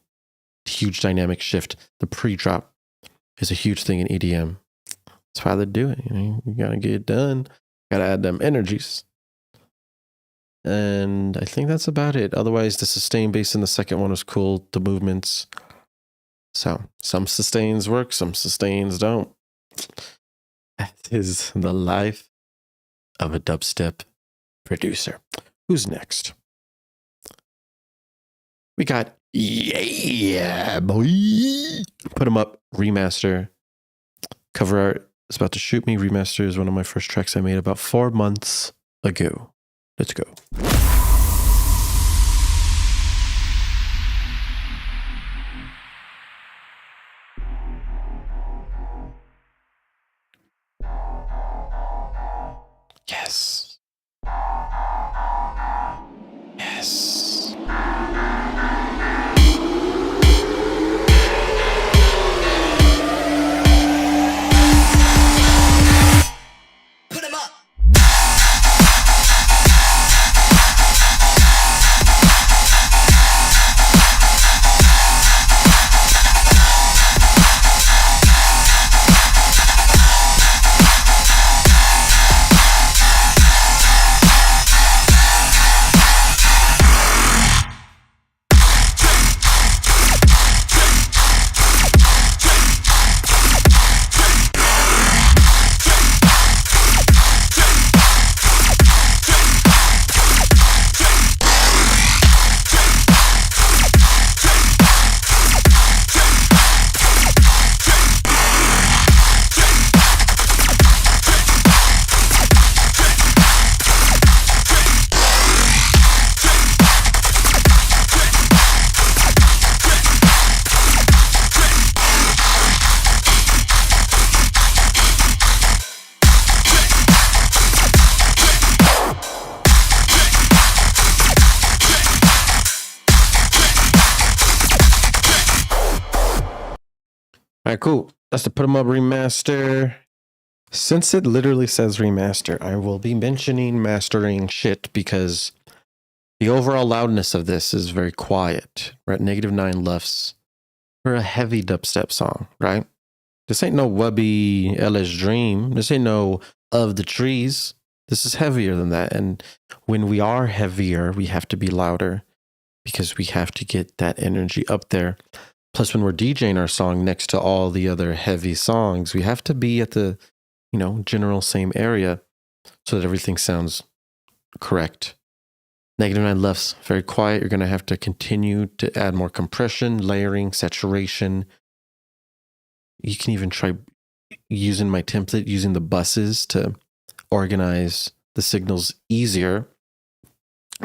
huge dynamic shift. The pre-drop is a huge thing in EDM. That's why they do it. You know, you gotta get it done. Gotta add them energies. And I think that's about it. Otherwise, the sustain bass in the second one was cool. The movements. So some sustains work, some sustains don't. That is the life of a dubstep producer. Who's next? We got Yeah Boy. Put 'em Up remaster. Cover art is about to shoot me. Remaster is one of my first tracks I made about 4 months ago. Let's go. Yes. Yes. Put 'em up. All right, cool. That's the Put 'em Up remaster. Since it literally says remaster, I will be mentioning mastering shit because the overall loudness of this is very quiet. We're at -9 LUFS for a heavy dubstep song, right? This ain't no Wubby LS Dream. This ain't no Of the Trees. This is heavier than that. And when we are heavier, we have to be louder because we have to get that energy up there. Plus, when we're DJing our song next to all the other heavy songs, we have to be at the, you know, general same area so that everything sounds correct. -9 LUFS, very quiet. You're going to have to continue to add more compression, layering, saturation. You can even try using my template, using the buses to organize the signals easier.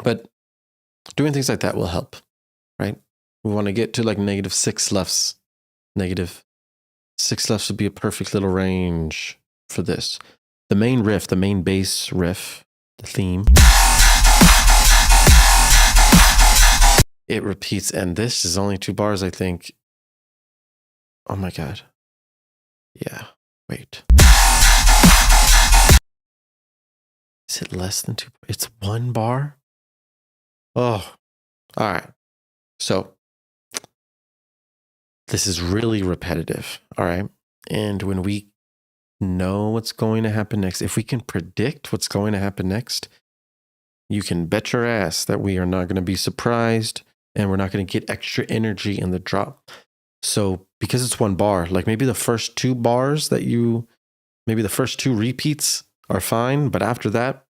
But doing things like that will help, right? We want to get to like -6 LUFS. -6 LUFS would be a perfect little range for this. The main riff, the main bass riff, the theme, it repeats. And this is only 2 bars, I think. Oh my God. Yeah, wait. Is it less than 2? It's 1 bar? Oh, all right. So this is really repetitive, all right? And when we know what's going to happen next, if we can predict what's going to happen next, you can bet your ass that we are not going to be surprised and we're not going to get extra energy in the drop. So because it's 1 bar, like maybe the first 2 bars maybe the first 2 repeats are fine, but after that,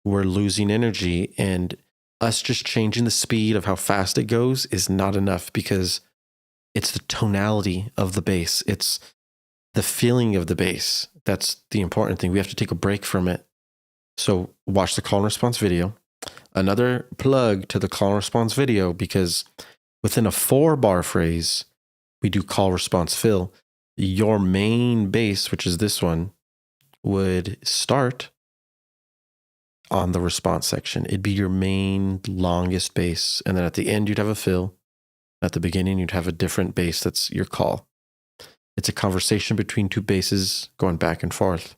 we're losing energy, and us just changing the speed of how fast it goes is not enough, because it's the tonality of the bass. It's the feeling of the bass. That's the important thing. We have to take a break from it. So watch the call and response video. Another plug to the call and response video, because within a 4 bar phrase, we do call response fill. Your main bass, which is this one, would start on the response section. It'd be your main longest bass. And then at the end, you'd have a fill. At the beginning, you'd have a different bass that's your call. It's a conversation between 2 basses going back and forth.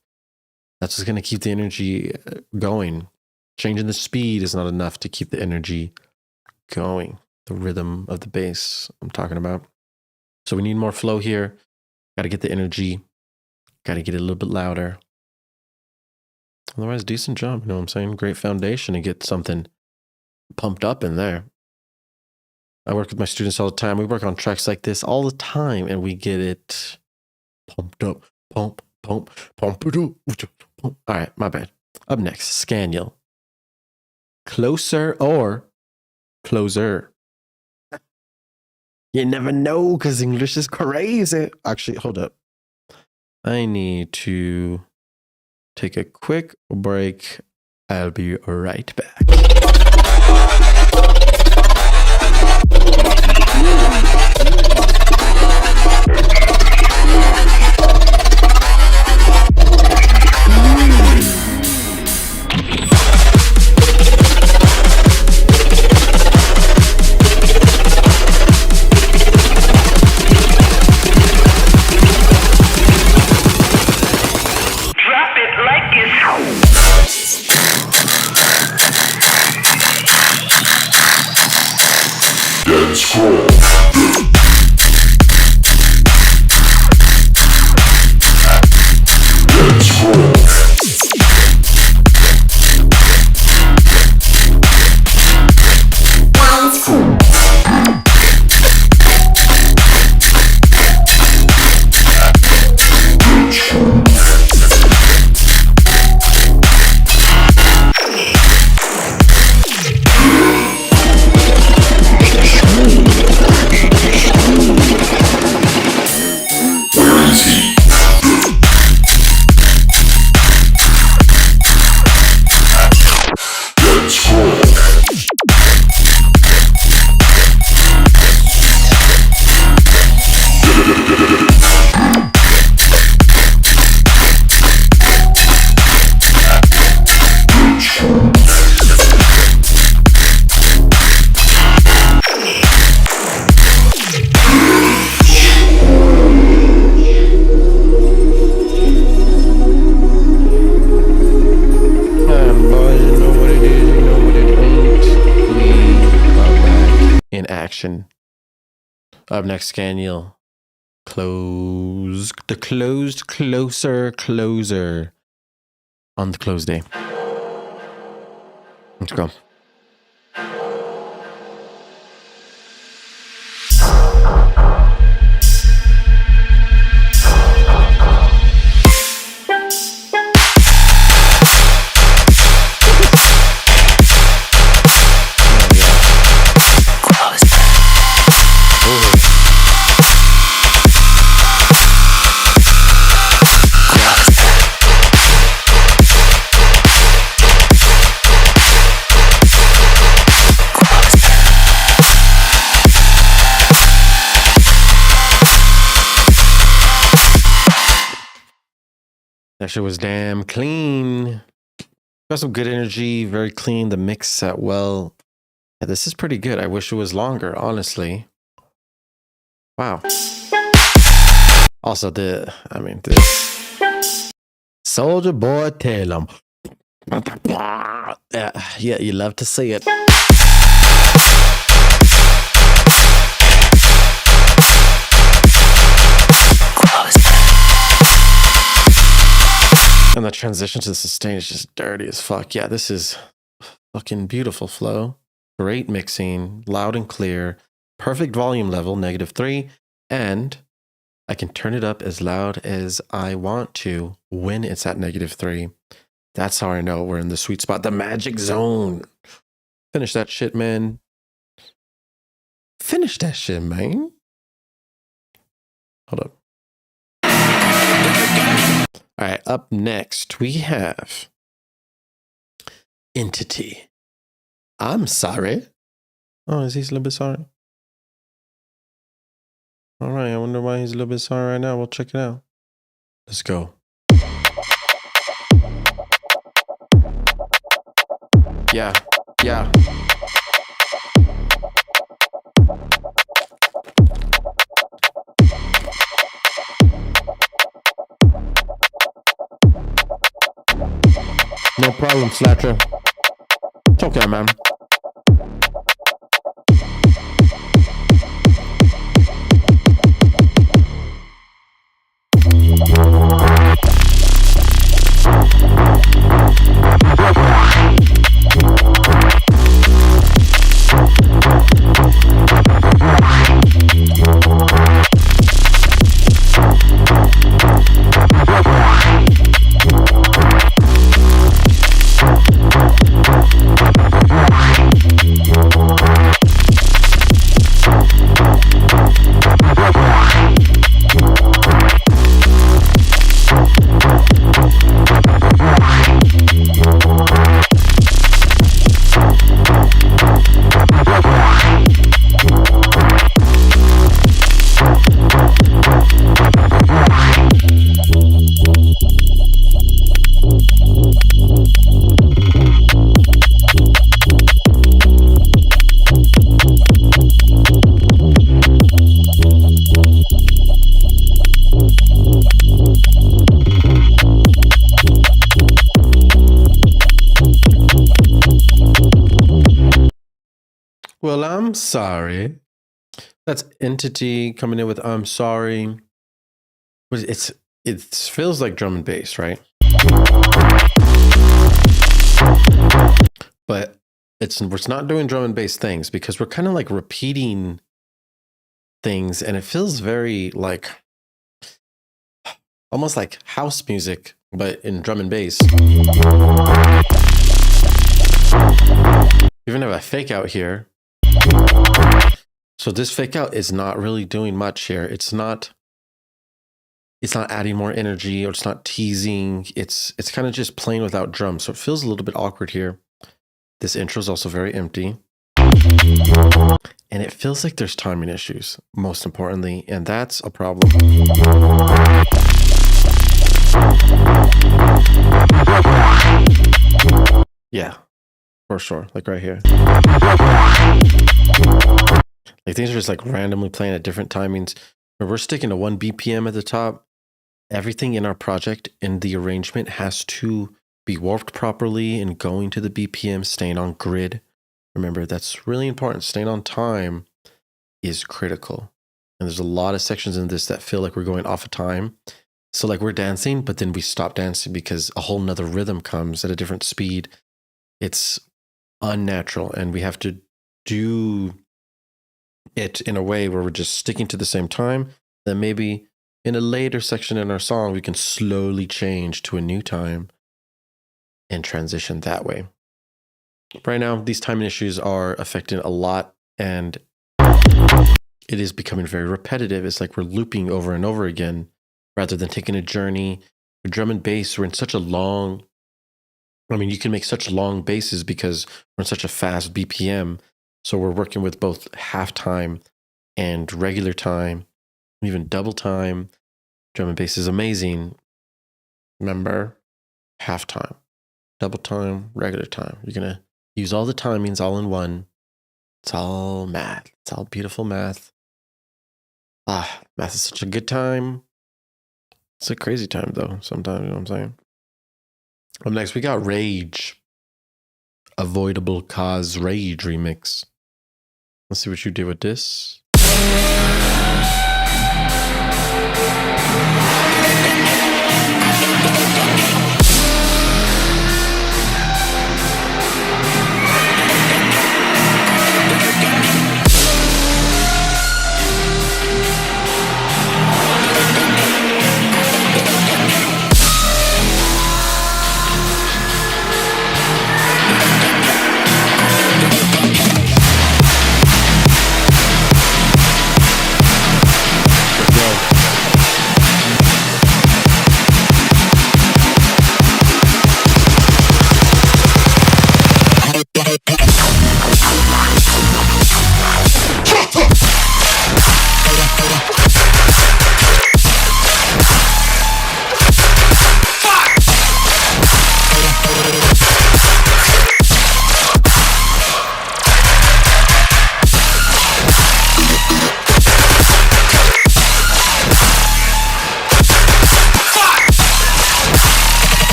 That's just going to keep the energy going. Changing the speed is not enough to keep the energy going. The rhythm of the bass I'm talking about. So we need more flow here. Got to get the energy. Got to get it a little bit louder. Otherwise, decent job. You know what I'm saying? Great foundation to get something pumped up in there. I work with my students all the time. We work on tracks like this all the time, and we get it pumped up. Pump it up. All right, my bad. Up next, Scaniel. Closer or closer? You never know, because English is crazy. Actually, hold up. I need to take a quick break. I'll be right back. Dead scroll. Dead scroll. Up next, Scaniel. Close. The closed, closer, closer. On the close day. Let's go. That shit was damn clean. Got some good energy, very clean. The mix sat well. Yeah, this is pretty good. I wish it was longer, honestly. Wow. Also, the Soldier Boy, tell him. Yeah, you love to see it. And the transition to the sustain is just dirty as fuck. Yeah, this is fucking beautiful flow. Great mixing, loud and clear, perfect volume level, -3, and I can turn it up as loud as I want to when it's at -3. That's how I know we're in the sweet spot, the magic zone. Finish that shit, man. Finish that shit, man. Hold up. All right, up next, we have Entity. I'm sorry. Oh, is he a little bit sorry? All right, I wonder why he's a little bit sorry right now. We'll check it out. Let's go. Yeah, yeah. No problem, Slatcher. It's okay, man. Well, I'm sorry. That's Entity coming in with I'm sorry. It feels like drum and bass, right? But we're not doing drum and bass things because we're kind of like repeating things, and it feels very like almost like house music, but in drum and bass. Even have a fake out here. So this fake out is not really doing much here. It's not adding more energy, or it's not teasing. It's kind of just playing without drums. So it feels a little bit awkward here. This intro is also very empty. And it feels like there's timing issues, most importantly, and that's a problem. Yeah, for sure. Like right here. Like things are just like randomly playing at different timings. But we're sticking to 1 BPM at the top. Everything in our project in the arrangement has to be warped properly and going to the BPM, staying on grid. Remember, that's really important. Staying on time is critical. And there's a lot of sections in this that feel like we're going off of time. So like we're dancing, but then we stop dancing because a whole nother rhythm comes at a different speed. It's unnatural, and we have to do it in a way where we're just sticking to the same time. Then maybe in a later section in our song, we can slowly change to a new time and transition that way. Right now, these timing issues are affecting a lot, and it is becoming very repetitive. It's like we're looping over and over again rather than taking a journey. With drum and bass, we're in such a long, you can make such long basses because we're in such a fast BPM. So we're working with both half time and regular time, even double time. Drum and bass is amazing. Remember, half time, double time, regular time. You're going to use all the timings all in one. It's all math. It's all beautiful math. Math is such a good time. It's a crazy time though, sometimes, you know what I'm saying? Up next, we got Rage. Avoidable Cause Rage remix. Let's see what you did with this.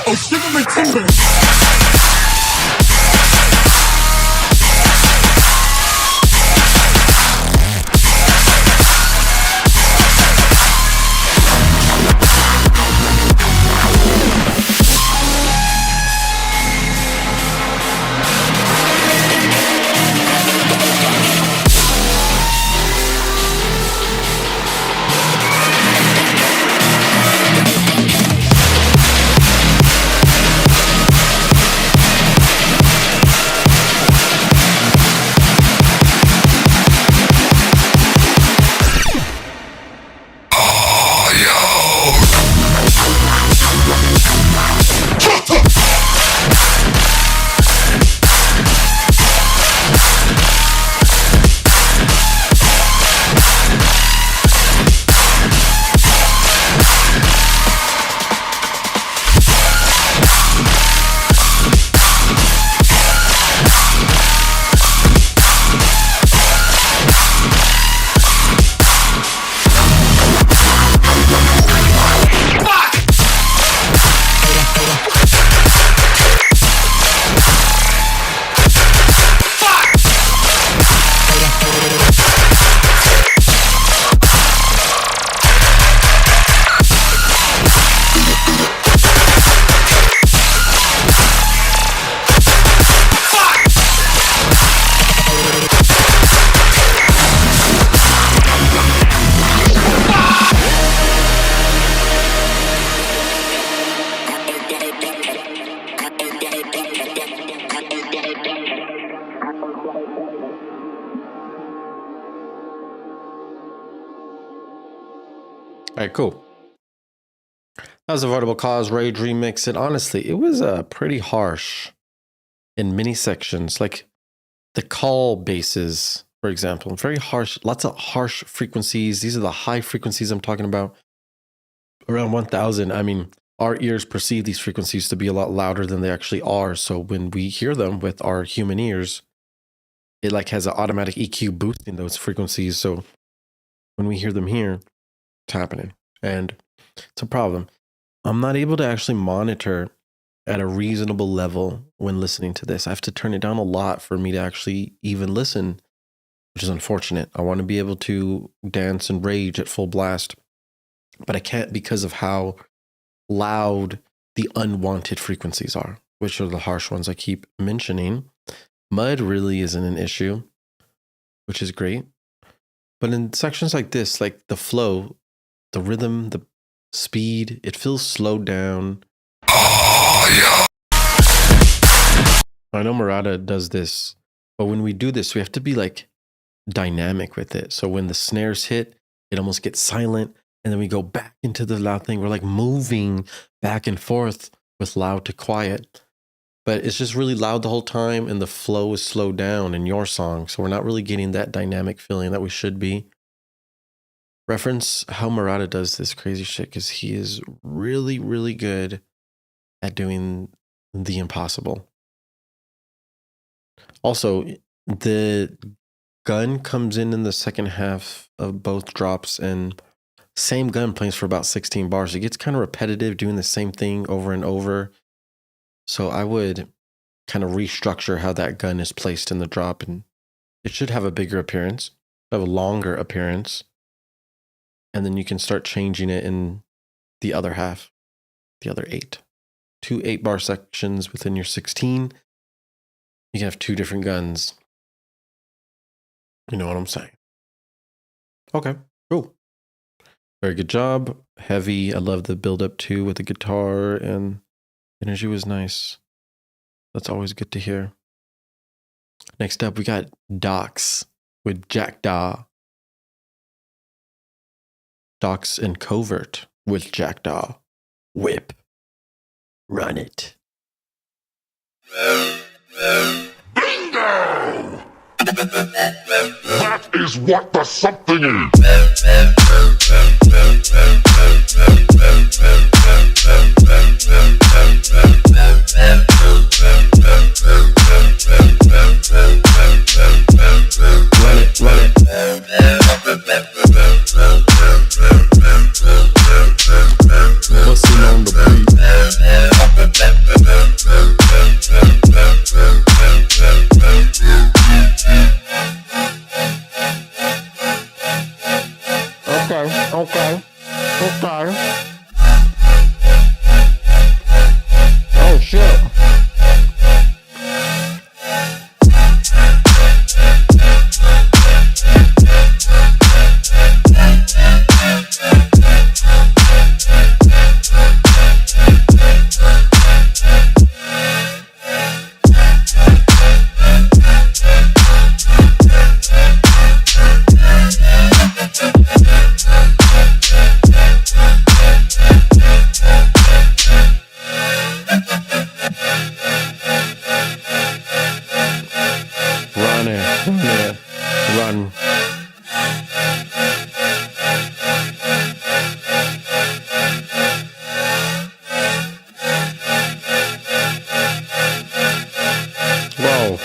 Oh, shiver my timber. All right, cool. That was Avoidable Cause Rage remix. And honestly, it was pretty harsh in many sections. Like the call basses, for example, very harsh, lots of harsh frequencies. These are the high frequencies I'm talking about. Around 1000. I mean, our ears perceive these frequencies to be a lot louder than they actually are. So when we hear them with our human ears, it like has an automatic EQ boosting those frequencies. So when we hear them here, it's happening. And it's a problem. I'm not able to actually monitor at a reasonable level when listening to this. I have to turn it down a lot for me to actually even listen, which is unfortunate. I want to be able to dance and rage at full blast, but I can't because of how loud the unwanted frequencies are, which are the harsh ones I keep mentioning. Mud really isn't an issue, which is great. But in sections like this, like the flow, the rhythm, the speed, it feels slowed down. I know Murata does this, but when we do this, we have to be like dynamic with it. So when the snares hit, it almost gets silent, and then we go back into the loud thing. We're like moving back and forth with loud to quiet. but it's just really loud the whole time, and the flow is slowed down in your song. So we're not really getting that dynamic feeling that we should be. Reference how Murata does this crazy shit, because he is really, really good at doing the impossible. Also, the gun comes in the second half of both drops, and same gun plays for about 16 bars. It gets kind of repetitive doing the same thing over and over. So I would kind of restructure how that gun is placed in the drop, and it should have a bigger appearance, have a longer appearance. And then you can start changing it in the other half, the other 8. 2 8-bar sections within your 16. You can have 2 different guns. You know what I'm saying? Okay, cool. Very good job. Heavy. I love the build up too with the guitar, and energy was nice. That's always good to hear. Next up, we got Docs with Jackdaw. Docs and Covert with Jackdaw. WIP. Run it. Bingo! That is what the something is. Run it, run it. Bustin' on the beat. Okay. Oh shit. Run. Whoa.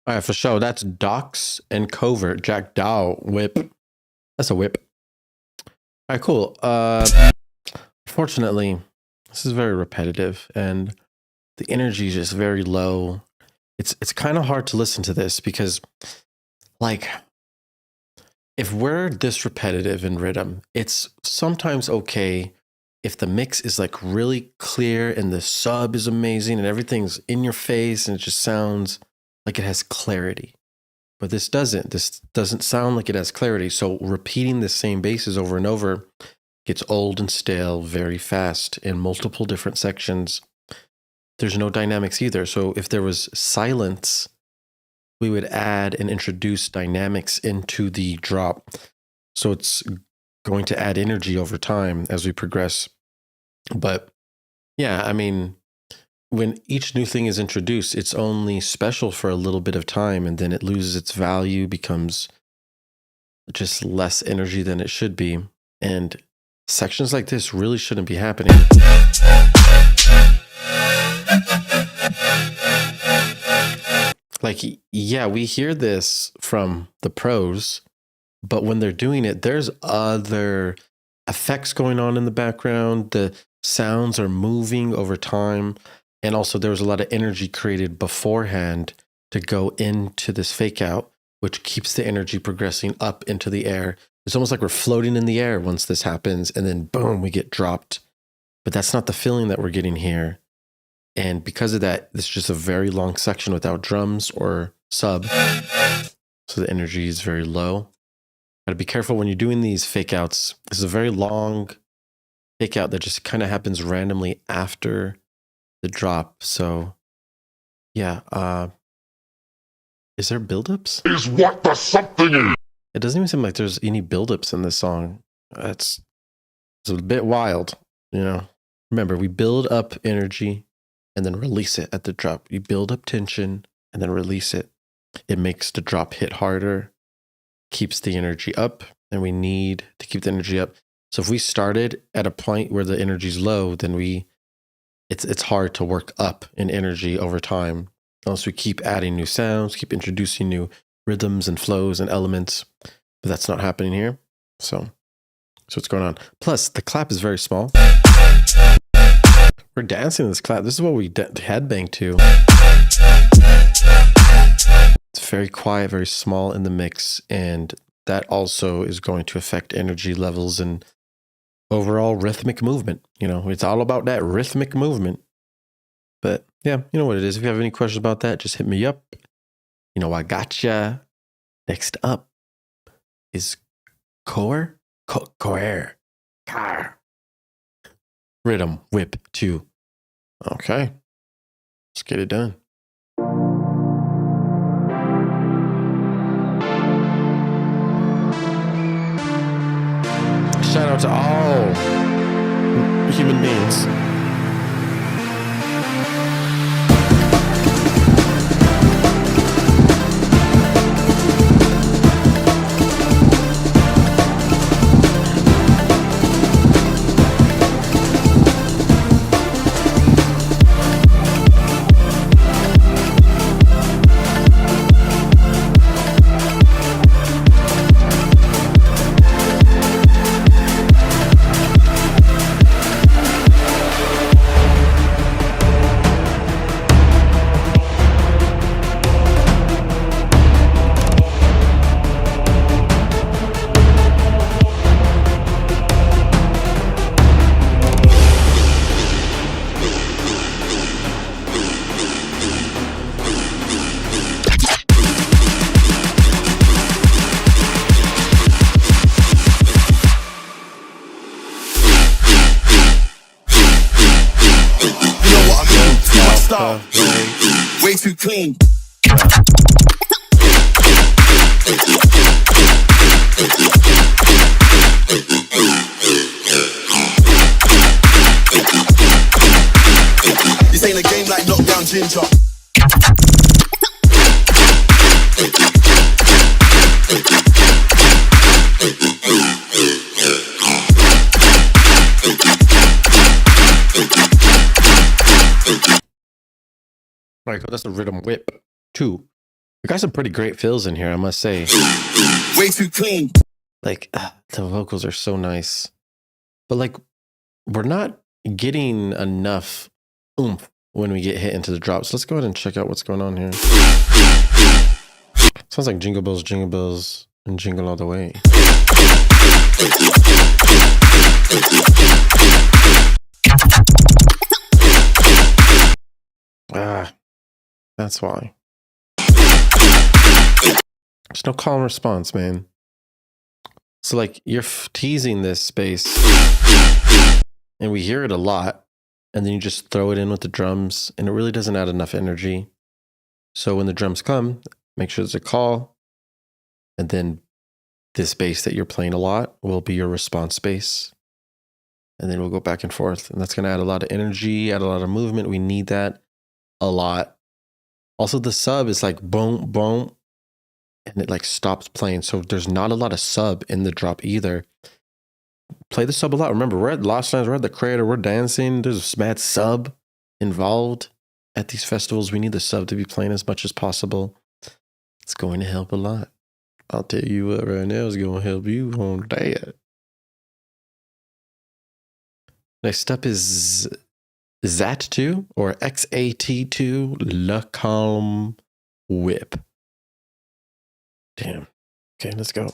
All right, for sure. That's Docs and Covert. Jackdaw. WIP. That's a WIP. All right, cool. Fortunately, this is very repetitive, and the energy is just very low. It's kind of hard to listen to this because, like, if we're this repetitive in rhythm, it's sometimes okay if the mix is like really clear and the sub is amazing and everything's in your face and it just sounds like it has clarity. But this doesn't sound like it has clarity. So repeating the same basses over and over gets old and stale very fast in multiple different sections. There's no dynamics either. So if there was silence, we would add and introduce dynamics into the drop. So it's going to add energy over time as we progress. But yeah, I mean, when each new thing is introduced, it's only special for a little bit of time, and then it loses its value, becomes just less energy than it should be. And sections like this really shouldn't be happening. Like, yeah, we hear this from the pros, but when they're doing it, there's other effects going on in the background. The sounds are moving over time. And also, there was a lot of energy created beforehand to go into this fake out, which keeps the energy progressing up into the air. It's almost like we're floating in the air once this happens, and then boom, we get dropped. But that's not the feeling that we're getting here. And because of that, this is just a very long section without drums or sub. So the energy is very low. Gotta be careful when you're doing these fake outs. This is a very long fake out that just kind of happens randomly after the drop. So yeah, is there buildups? Is what the something is. It doesn't even seem like there's any buildups in this song. It's a bit wild, you know. Remember, we build up energy and then release it at the drop. You build up tension and then release it. It makes the drop hit harder, keeps the energy up, and we need to keep the energy up. So if we started at a point where the energy is low, then it's hard to work up in energy over time. Unless we keep adding new sounds, keep introducing new rhythms and flows and elements. But that's not happening here. So what's going on? Plus, the clap is very small. We're dancing this clap. This is what we headbang to. It's very quiet, very small in the mix. And that also is going to affect energy levels and overall rhythmic movement. You know, it's all about that rhythmic movement. But yeah, you know what it is. If you have any questions about that, just hit me up. You know, I gotcha. Next up is Core. Rhythm WIP 2. Okay. Let's get it done. Shout out to all human beings. Way too clean. This ain't a game like Knockdown Ginger. All right, that's the Rhythm WIP 2. We got some pretty great fills in here, I must say. Way too clean. Like, the vocals are so nice. But like, we're not getting enough oomph when we get hit into the drops. Let's go ahead and check out what's going on here. Sounds like Jingle Bells, and Jingle All the Way. That's why. There's no call and response, man. So like, you're teasing this space and we hear it a lot, and then you just throw it in with the drums and it really doesn't add enough energy. So when the drums come, make sure there's a call, and then this bass that you're playing a lot will be your response bass. And then we'll go back and forth, and that's going to add a lot of energy, add a lot of movement. We need that a lot. Also, the sub is like boom, boom, and it like stops playing. So there's not a lot of sub in the drop either. Play the sub a lot. Remember, we're at Lost Lands, we're at the Creator, we're dancing. There's a mad sub involved. at these festivals. We need the sub to be playing as much as possible. It's going to help a lot. I'll tell you what right now is going to help you on that. Next up is XAT2 or XAT2 Le Calm WIP. Damn. Okay, let's go.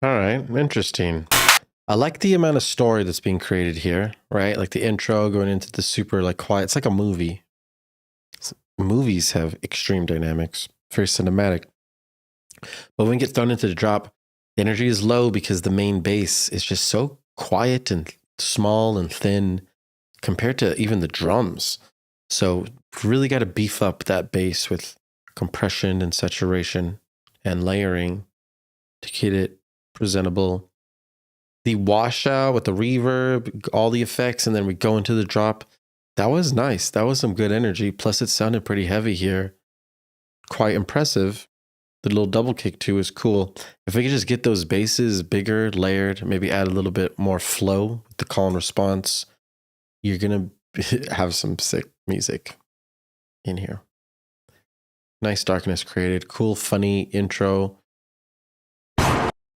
All right, interesting. I like the amount of story that's being created here, right? Like the intro going into the super like quiet. It's like a movie. Movies have extreme dynamics, very cinematic. But when we get thrown into the drop, the energy is low because the main bass is just so quiet and small and thin compared to even the drums. So really got to beef up that bass with compression and saturation and layering to get it presentable. The washout with the reverb, all the effects, and then we go into the drop. That was nice. That was some good energy. Plus, it sounded pretty heavy here. Quite impressive. The little double kick too is cool. If we could just get those basses bigger, layered, maybe add a little bit more flow with the call and response, you're gonna have some sick music in here. Nice darkness created. Cool, funny intro.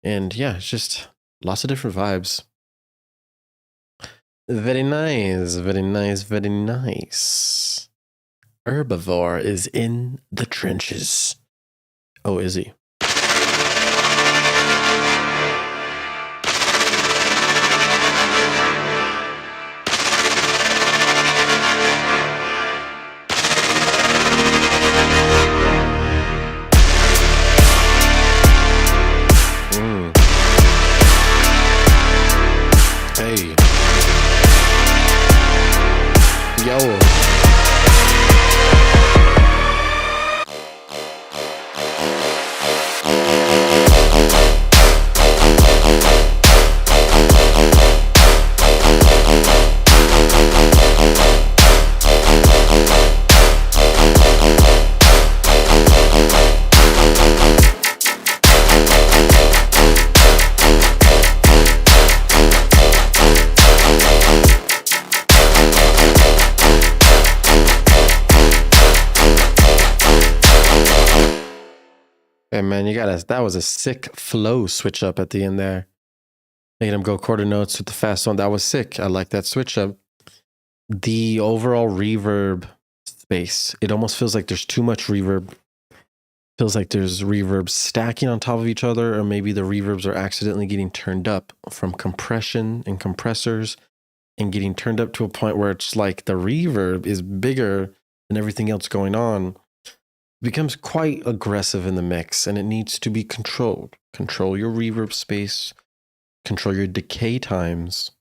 And yeah, it's just lots of different vibes. Very nice, very nice, very nice. Herbivore is in the trenches. Oh, is he? Hey. Yo. Hey man, that was a sick flow switch up at the end there. Made him go quarter notes with the fast one. That was sick. I like that switch up. The overall reverb space, it almost feels like there's too much reverb. Feels like there's reverbs stacking on top of each other, or maybe the reverbs are accidentally getting turned up from compression and compressors and getting turned up to a point where it's like the reverb is bigger than everything else going on. Becomes quite aggressive in the mix, and it needs to be controlled. Control your reverb space, control your decay times.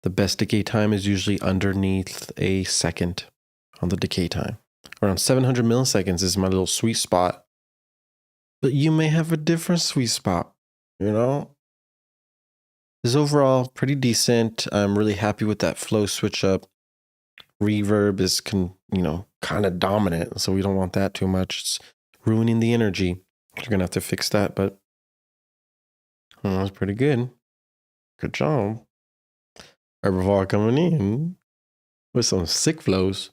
The best decay time is usually underneath a second on the decay time. Around 700 milliseconds is my little sweet spot. But you may have a different sweet spot, you know? This is overall pretty decent. I'm really happy with that flow switch up. reverb is kind of dominant, so we don't want that too much. It's ruining the energy. You're gonna have to fix that, but that's pretty good. Good job. Herbivore coming in with some sick flows.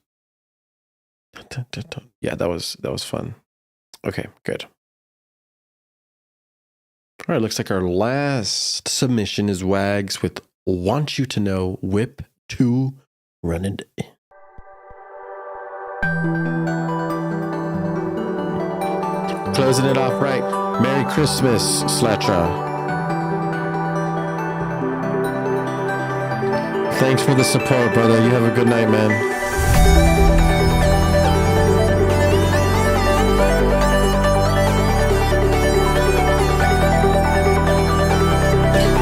Yeah, that was fun. Okay, good. All right, looks like our last submission is Wags with Want You to Know WIP 2 Running. Closing it off right. Merry Christmas, Slatra. Thanks for the support, brother. You have a good night, man.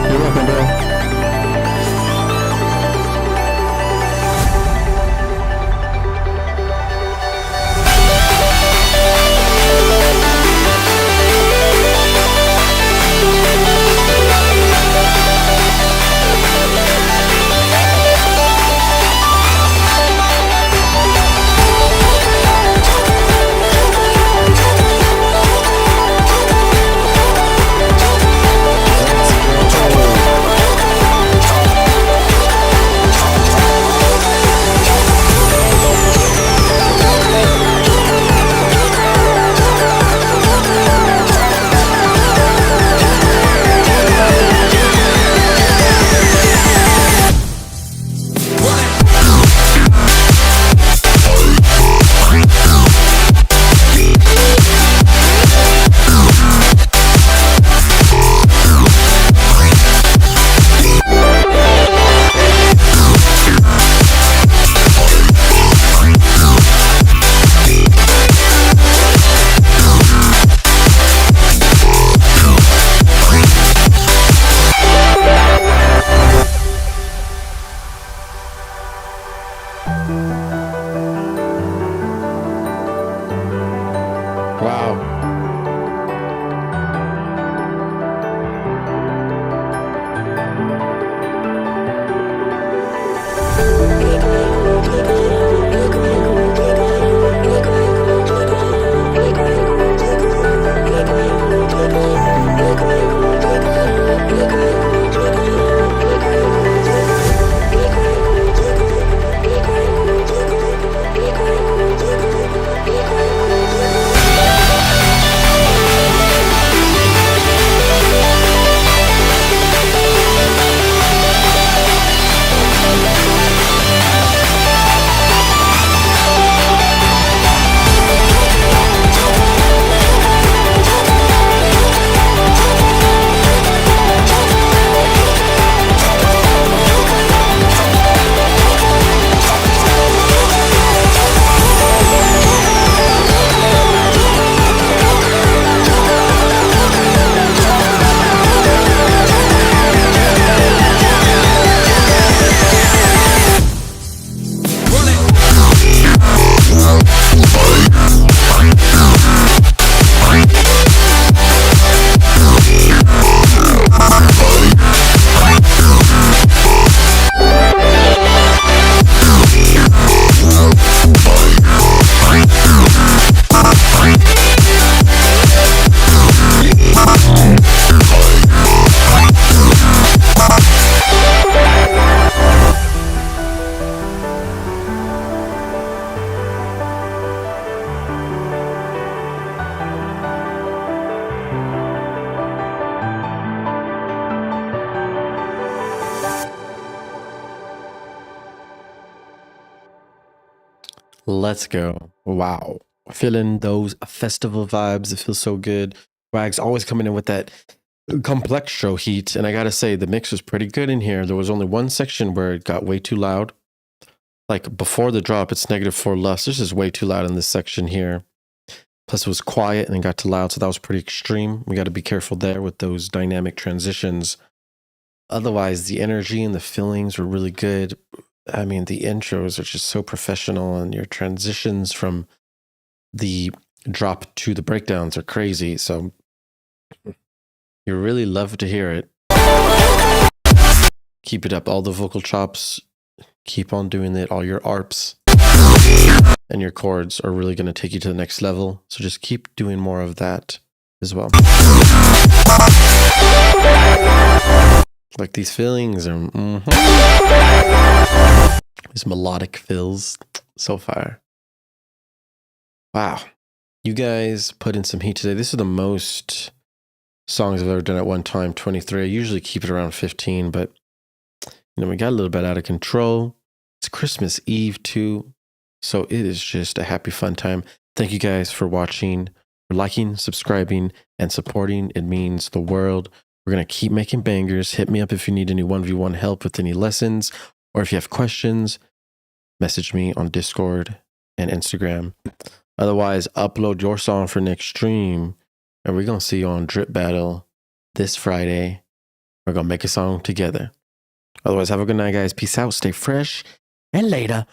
You're welcome, bro. Wow. Let's go. Wow. Feeling those festival vibes. It feels so good. Wags always coming in with that complex show heat. And I got to say, the mix was pretty good in here. There was only one section where it got way too loud. Like before the drop, it's -4 lust. This is way too loud in this section here. Plus it was quiet and it got too loud. So that was pretty extreme. We got to be careful there with those dynamic transitions. Otherwise, the energy and the feelings were really good. I mean, the intros are just so professional, and your transitions from the drop to the breakdowns are crazy. So you really love to hear it. Keep it up. All the vocal chops Keep on doing it. All your ARPs and your chords are really going to take you to the next level. So just keep doing more of that as well. Like these fillings are these melodic fills. So fire. Wow. You guys put in some heat today. This is the most songs I've ever done at one time, 23. I usually keep it around 15, but we got a little bit out of control. It's Christmas Eve too. So it is just a happy, fun time. Thank you guys for watching, for liking, subscribing, and supporting. It means the world. We're going to keep making bangers. Hit me up if you need any 1v1 help with any lessons, or if you have questions, message me on Discord and Instagram. Otherwise, upload your song for next stream, and we're going to see you on Drip Battle this Friday. We're going to make a song together. Otherwise, have a good night, guys. Peace out. Stay fresh. And later.